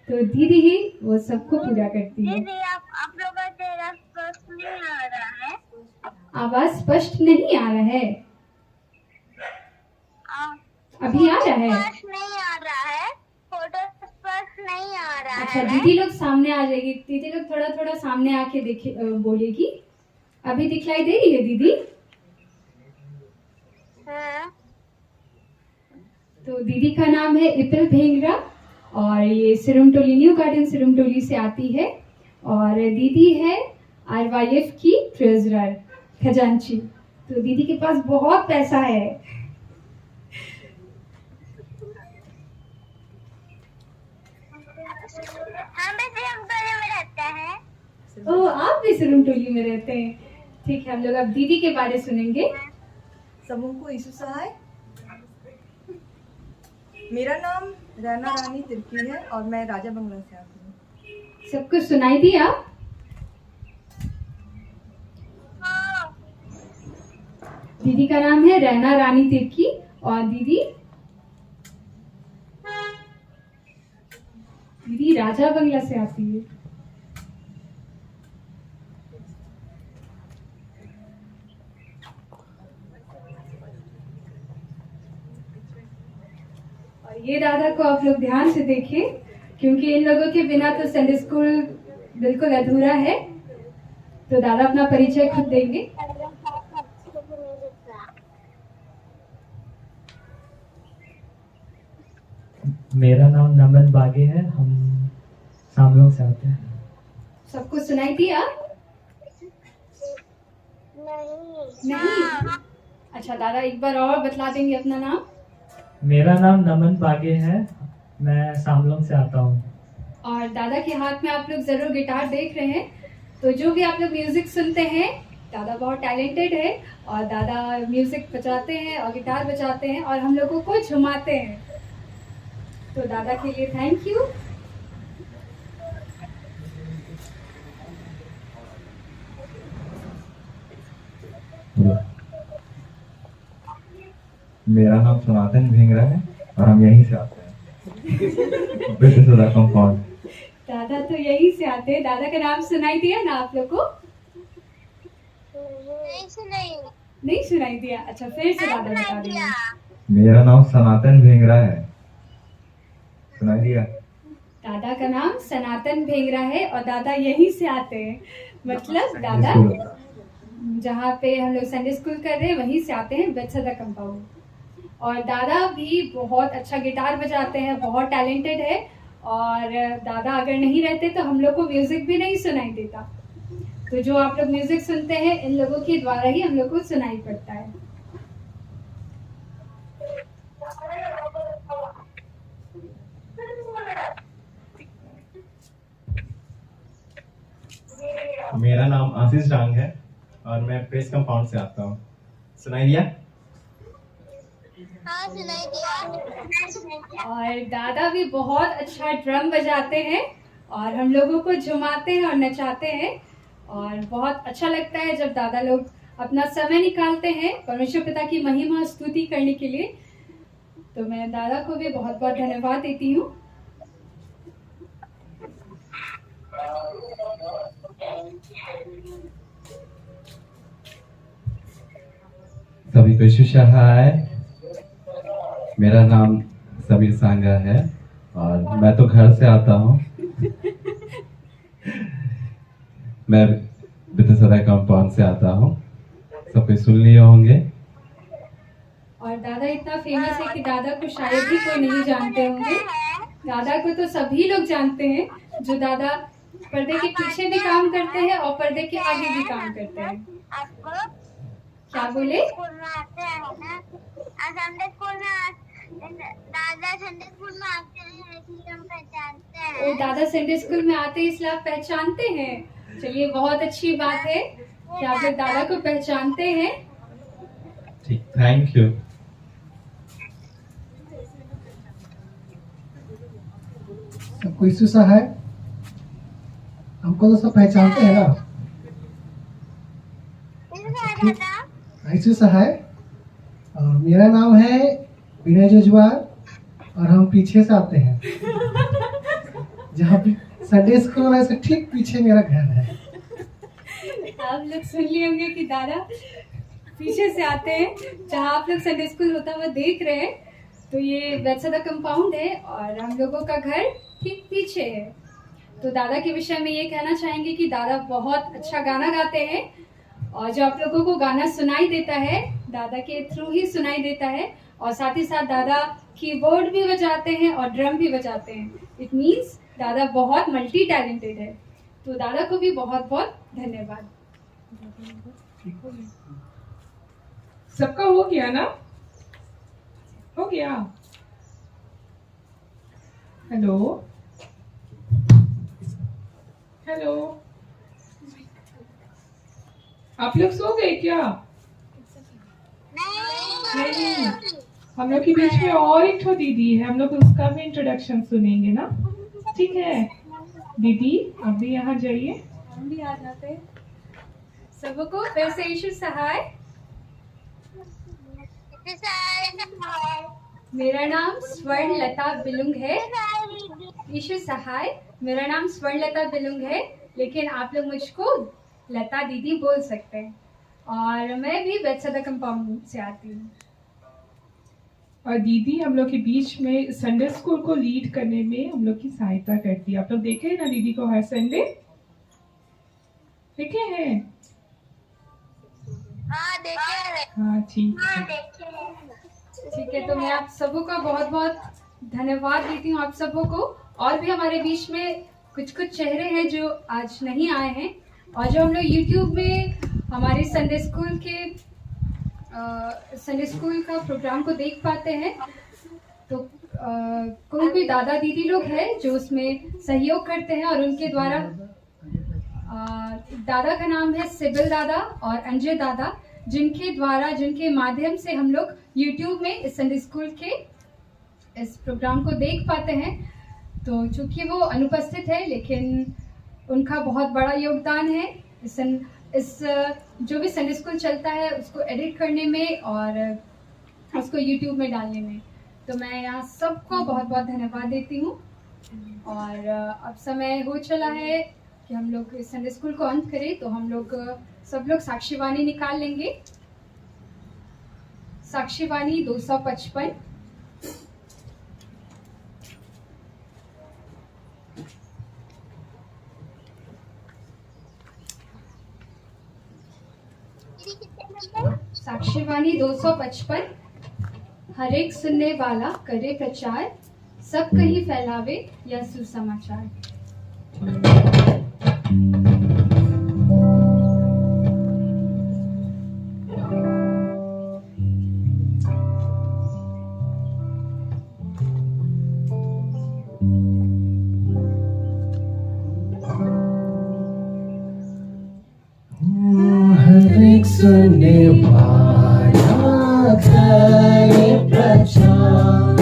तो दीदी ही वो सबको पूरा करती है। दीदी आप लोगों का चेहरा स्पष्ट नहीं आ रहा है। आवाज स्पष्ट नहीं आ रहा है? अभी आ रहा है? स्पष्ट नहीं आ रहा है, फोटो स्पष्ट नहीं आ रहा है। अच्छा, दीदी लोग सामने आ जाएगी। दीदी लोग थोड़ा थोड़ा सामने आके देखे बोलेगी। अभी दिखलाई दे रही है दीदी? हाँ। तो दीदी का नाम है विपिल भेंगरा और ये सिरमटोली, न्यू गार्डन सिरमटोली से आती है, और दीदी है RYF की ट्रेजरर, खजांची। तो दीदी के पास बहुत पैसा है। हम भी सिरमटोली में रहते हैं। ओह, आप भी सिरमटोली में रहते हैं। ठीक है, हम लोग अब दीदी के बारे सुनेंगे। समूह को यीशु सहाय। मेरा नाम रैना रानी तिर्की है और मैं राजा बंगला से आती हूँ। सब कुछ सुनाई दिया? दीदी का नाम है रैना रानी तिर्की और दीदी राजा बंगला से आती है। और ये दादा को आप लोग ध्यान से देखें, क्योंकि इन लोगों के बिना तो संडे स्कूल बिल्कुल अधूरा है। तो दादा अपना परिचय खुद देंगे। मेरा नाम नमन बागे है, हम सामलों से आते हैं। सबको सुनाई दिया? नहीं। अच्छा दादा, एक बार और बतला देंगे अपना नाम? मेरा नाम नमन बागे है, मैं सामलों से आता हूँ। और दादा के हाथ में आप लोग जरूर गिटार देख रहे हैं। तो जो भी आप लोग म्यूजिक सुनते हैं, दादा बहुत टैलेंटेड है और दादा म्यूजिक बजाते हैं और गिटार बजाते हैं और हम लोगों को झुमाते हैं। तो दादा के लिए थैंक यू। मेरा नाम सनातन भिंगरा है और हम यहीं से आते हैं बिरसदा कंपाउंड। दादा तो यहीं से आते हैं। दादा का नाम सुनाई दिया ना आप लोग को? नहीं सुनाई दिया? अच्छा फिर से दादा बता देंगे। मेरा नाम सनातन भिंगरा है, सुनाई दिया? दादा का नाम सनातन भेंगरा है और दादा यहीं से आते हैं। मतलब दादा जहाँ पे हम लोग संडे स्कूल कर रहे हैं वहीं से आते हैं, बेत्सदा कंपाउंड। और दादा भी बहुत अच्छा गिटार बजाते हैं, बहुत टैलेंटेड है। और दादा अगर नहीं रहते तो हम लोग को म्यूजिक भी नहीं सुनाई देता। तो जो आप लोग म्यूजिक सुनते हैं इन लोगों के द्वारा ही हम लोग को सुनाई पड़ता है। मेरा नाम आशीष डांग है और मैं प्रेस कंपाउंड से आता हूँ। सुनाई दिया? हाँ सुनाई दिया। और दादा भी बहुत अच्छा ड्रम बजाते हैं और हम लोगों को झुमाते हैं और नचाते हैं। और बहुत अच्छा लगता है जब दादा लोग अपना समय निकालते हैं परमेश्वर पिता की महिमा स्तुति करने के लिए। तो मैं दादा को भी बहुत बहुत धन्यवाद देती हूँ। सभी को यीशु हाय। मेरा नाम समीर सांगा है और मैं तो घर से आता हूँ। मैं बिरसदा कंपाउंड से आता हूँ, सब कोई सुन लिए होंगे। और दादा इतना फेमस है कि दादा को शायद ही कोई नहीं जानते होंगे। दादा को तो सभी लोग जानते हैं, जो दादा पर्दे के पीछे भी काम करते हैं और पर्दे के आगे भी काम करते हैं। आपको क्या बोले? स्कूल में आते हैं ना, संडे स्कूल में दादा संडे स्कूल में आते हैं इसलिए हम पहचानते हैं। ओ दादा संडे स्कूल में आते हैं इसलिए आप पहचानते हैं। चलिए बहुत अच्छी बात है कि आप लोग दादा को पहचानते हैं। ठीक, थैंक यू। सबको यीशु सहाय। हमको तो सब पहचानते हैं ना। यीशु सहाय। और मेरा नाम है विनय जजुआर और हम पीछे से आते हैं। जहाँ संडे स्कूल है ठीक पीछे मेरा घर है। आप लोग सुन लिए होंगे कि दादा पीछे से आते हैं, जहाँ आप लोग संडे स्कूल होता हुआ देख रहे हैं। तो ये बेत्सदा कंपाउंड है और हम लोगों का घर ठीक पीछे है। तो दादा के विषय में ये कहना चाहेंगे कि दादा बहुत अच्छा गाना गाते हैं और जो आप लोगों को गाना सुनाई देता है दादा के थ्रू ही सुनाई देता है। और साथ ही साथ दादा कीबोर्ड भी बजाते हैं और ड्रम भी बजाते हैं। इट मीन्स दादा बहुत मल्टी टैलेंटेड है। तो दादा को भी बहुत बहुत धन्यवाद। सबका हो गया ना? हो गया? हेलो हेलो, आप लोग सो गए क्या? नहीं, हम लोग के बीच में और एक ठो दीदी है, हम लोग उसका भी इंट्रोडक्शन सुनेंगे ना। ठीक है दीदी, आप भी यहाँ जाइए। हम भी आ जाते हैं। सबको फिर से यीशु सहाय। मेरा नाम स्वर्ण लता बिलुंग है। यीशु सहाय। मेरा नाम स्वर्ण लता बिलुंग है, लेकिन आप लोग मुझको लता दीदी बोल सकते हैं। और मैं भी बेत्सदा कंपाउंड से आती हूँ। और दीदी हम लोग के बीच में संडे स्कूल को लीड करने में हम लोग की सहायता करती है। आप लोग देखे ना दीदी को हर संडे? देखे हैं? हाँ देखे। हाँ ठीक है। ठीक है, तो मैं आप सबों का बहुत बहुत धन्यवाद देती हूँ आप सबों को। और भी हमारे बीच में कुछ कुछ चेहरे हैं जो आज नहीं आए हैं और जो हम लोग यूट्यूब में हमारे संडे स्कूल का प्रोग्राम को देख पाते हैं। तो कोई दादा दीदी लोग हैं जो उसमें सहयोग करते हैं और उनके द्वारा दादा का नाम है सिबिल दादा और अंजय दादा, जिनके माध्यम से हम लोग यूट्यूब में इस संडे स्कूल के इस प्रोग्राम को देख पाते हैं। तो चूँकि वो अनुपस्थित है, लेकिन उनका बहुत बड़ा योगदान है इस जो भी संडे स्कूल चलता है उसको एडिट करने में और उसको यूट्यूब में डालने में। तो मैं यहाँ सबको बहुत बहुत धन्यवाद देती हूँ। और अब समय हो चला है कि हम लोग इस संडे स्कूल को अंत करें। तो हम लोग सब लोग साक्षीवाणी निकाल लेंगे। साक्षीवाणी 255। साक्षीवाणी 255। हर एक सुनने वाला करे प्रचार, सब कहीं फैलावे या सुसमाचार। हर एक सुनने वाला करे प्रचार,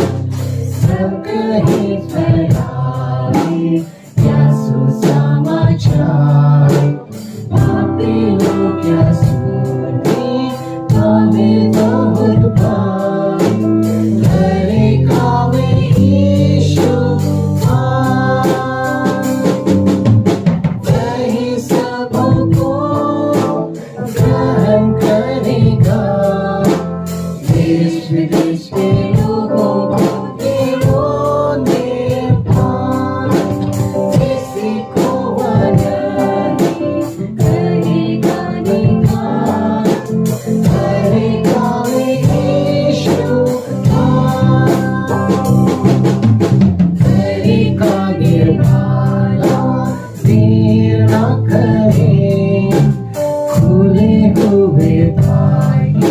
सब कहीं फैलावे या सुसमाचार। पापी लोग क्या सुने हमें बहुत बार, करेगा वे यीशु पार। वही सबको ग्रहण करेगा, देश विदेश के लोगों को देवों पार। किसी को वह नहीं करेगा निकाल, करेगा वे यीशु पार। करेगा निर्भला देर न करे, खुले हुए भाग्य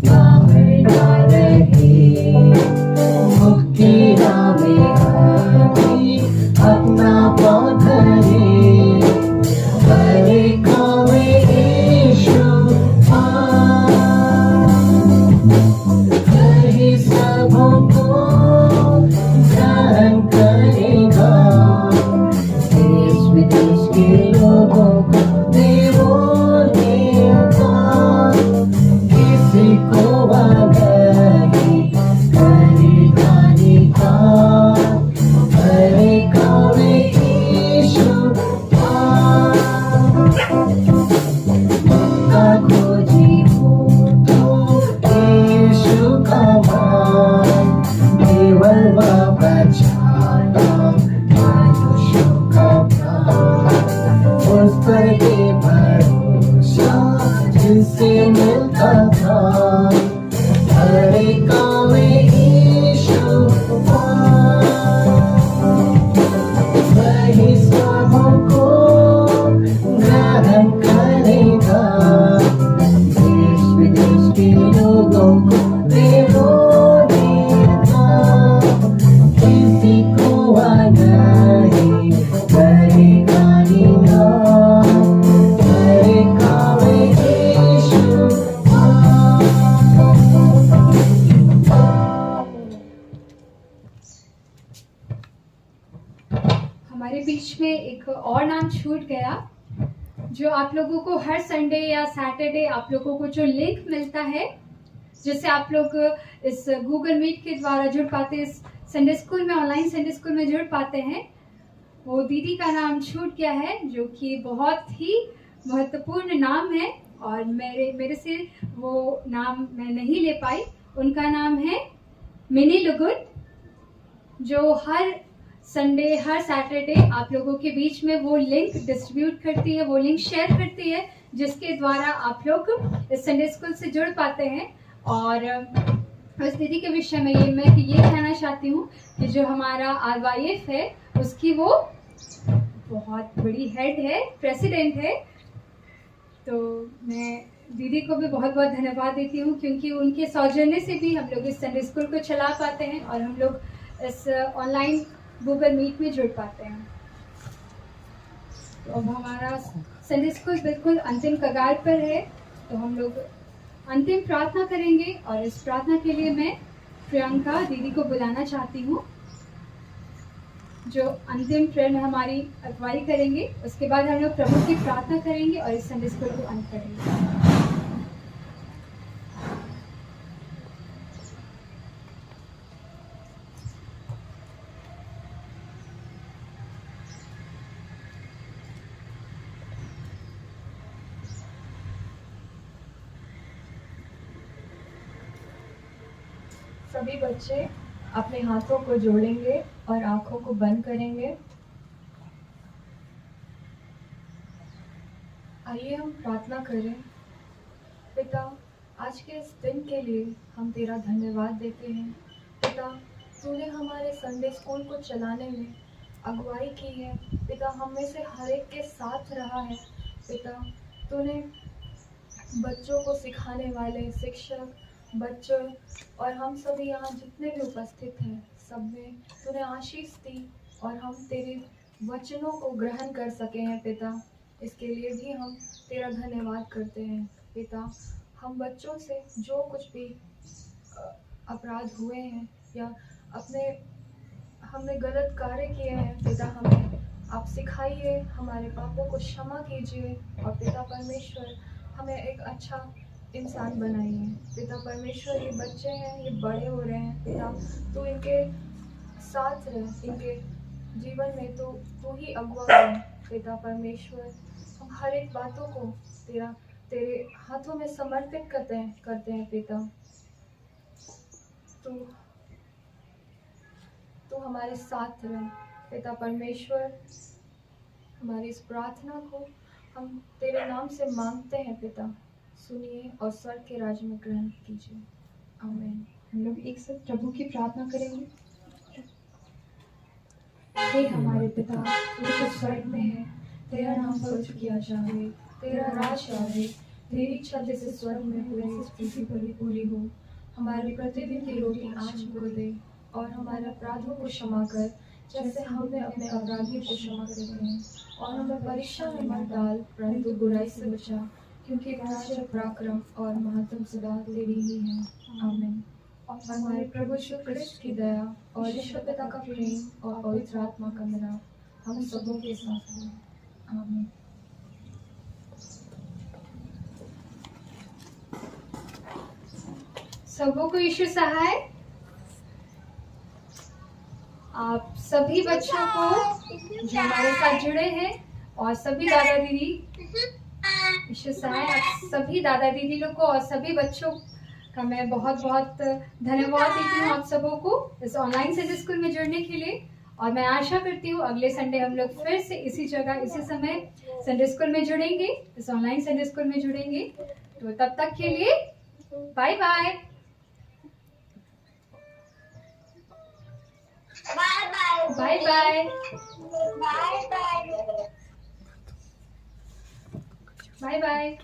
बाहर न रहे। मुक्ति राह में अभी अपना पाँव धरे, करेगा वे यीशु पार। वही सबको ग्रहण करेगा, देश विदेश के लोगों को देवों पार। किसी को वह नहीं करेगा निकाल, करेगा वे यीशु पार। उनका खोजी हो तो यीशु का मान, केवल वह बचाता मनुष्यों का प्राण। उस पर के भरोसा जिनसे मिलता था, करेगा वे यीशु पार। वही सबको ग्रहण करेगा, देश विदेश के लोगों को देवों पार। किसी को वह नहीं करेगा निकाल, करेगा वे यीशु पार। हमारे बीच में एक और नाम छूट गया, जो आप लोगों को हर संडे या सैटरडे आप लोगों को जो लिंक मिलता है, जिससे आप लोग इस गूगल मीट के द्वारा जुड़ पाते हैं, इस संडे स्कूल में, ऑनलाइन संडे स्कूल में जुड़ पाते हैं। वो दीदी का नाम छूट गया है, जो कि बहुत ही महत्वपूर्ण नाम है और मेरे से वो नाम मैं नहीं ले पाई। उनका नाम है मिनी लुगुन, जो हर संडे हर सैटरडे आप लोगों के बीच में वो लिंक डिस्ट्रीब्यूट करती है, वो लिंक शेयर करती है, जिसके द्वारा आप लोग इस संडे स्कूल से जुड़ पाते हैं। और उस दीदी के विषय में मैं ये कहना चाहती हूँ कि जो हमारा RYF है उसकी वो बहुत बड़ी हेड है, प्रेसिडेंट है। तो मैं दीदी को भी बहुत बहुत धन्यवाद देती हूँ, क्योंकि उनके सौजन्य से भी हम लोग इस संडे स्कूल को चला पाते हैं और हम लोग इस ऑनलाइन गूगल मीट में जुड़ पाते हैं। तो अब हमारा संडे स्कूल बिल्कुल अंतिम कगार पर है, तो हम लोग अंतिम प्रार्थना करेंगे और इस प्रार्थना के लिए मैं प्रियंका दीदी को बुलाना चाहती हूँ, जो अंतिम प्रेयर में हमारी अगुवाई करेंगे। उसके बाद हम लोग प्रभु की प्रार्थना करेंगे और इस संडे स्कूल को अंत करेंगे। सभी बच्चे अपने हाथों को जोड़ेंगे और आंखों को बंद करेंगे। आइए हम प्रार्थना करें। पिता, आज के इस दिन के लिए हम तेरा धन्यवाद देते हैं। पिता, तूने हमारे संडे स्कूल को चलाने में अगुवाई की है। पिता, हम में से हर एक के साथ रहा है। पिता, तूने बच्चों को सिखाने वाले शिक्षक, बच्चों और हम सभी यहाँ जितने भी उपस्थित हैं, सब में तूने आशीष दी और हम तेरे वचनों को ग्रहण कर सके हैं। पिता, इसके लिए भी हम तेरा धन्यवाद करते हैं। पिता, हम बच्चों से जो कुछ भी अपराध हुए हैं या हमने गलत कार्य किए हैं, पिता हमें आप सिखाइए, हमारे पापों को क्षमा कीजिए और पिता परमेश्वर हमें एक अच्छा इंसान बनाइए। पिता परमेश्वर, ये बच्चे हैं, ये बड़े हो रहे हैं। पिता, तू इनके साथ रह, इनके जीवन में तू ही अगुवा है। पिता परमेश्वर, हम हर एक बातों को तेरे हाथों में समर्पित करते हैं। पिता, तू हमारे साथ रह। पिता परमेश्वर, हमारी इस प्रार्थना को हम तेरे नाम से मांगते हैं। पिता, सुनिए और स्वर्ग के राज्य में ग्रहण कीजिए। आमीन। हम लोग एक साथ प्रभु की प्रार्थना करेंगे। हे हमारे पिता, तू जो स्वर्ग में है, तेरा नाम पवित्र किया जाए, तेरा राज आए, तेरी इच्छा जैसे स्वर्ग में हुई वैसे पृथ्वी पर भी पूरी हो। हमारी प्रतिदिन की रोटी आज हमको दे और हमारे अपराधों को क्षमा कर, जैसे हमने अपने अपराधियों को क्षमा करते हैं, और हमें परीक्षा में मत डाल, परंतु बुराई से बचा, क्योंकि राज्य, पराक्रम और महत्व सदा तेरी ही है। आमीन। और हमारे प्रभु यीशु क्रिस्त की दया और ईश्वर पिता का प्रेम और पवित्र आत्मा का मिलाप हम सबों के साथ हो। आमीन। सबों को यीशु सहाय। आप सभी बच्चों को जो हमारे साथ जुड़े हैं और सभी दादा दीदी, यीशु सहाय, आप सभी दादा दीदी लोग को और सभी बच्चों का मैं बहुत बहुत धन्यवाद देती हूँ आप सबों को इस ऑनलाइन संडे स्कूल में जुड़ने के लिए। और मैं आशा करती हूँ अगले संडे हम लोग फिर से इसी जगह इसी समय संडे स्कूल में जुड़ेंगे, इस ऑनलाइन संडे स्कूल में जुड़ेंगे। तो तब तक के लिए bye bye. Bye bye. Bye bye.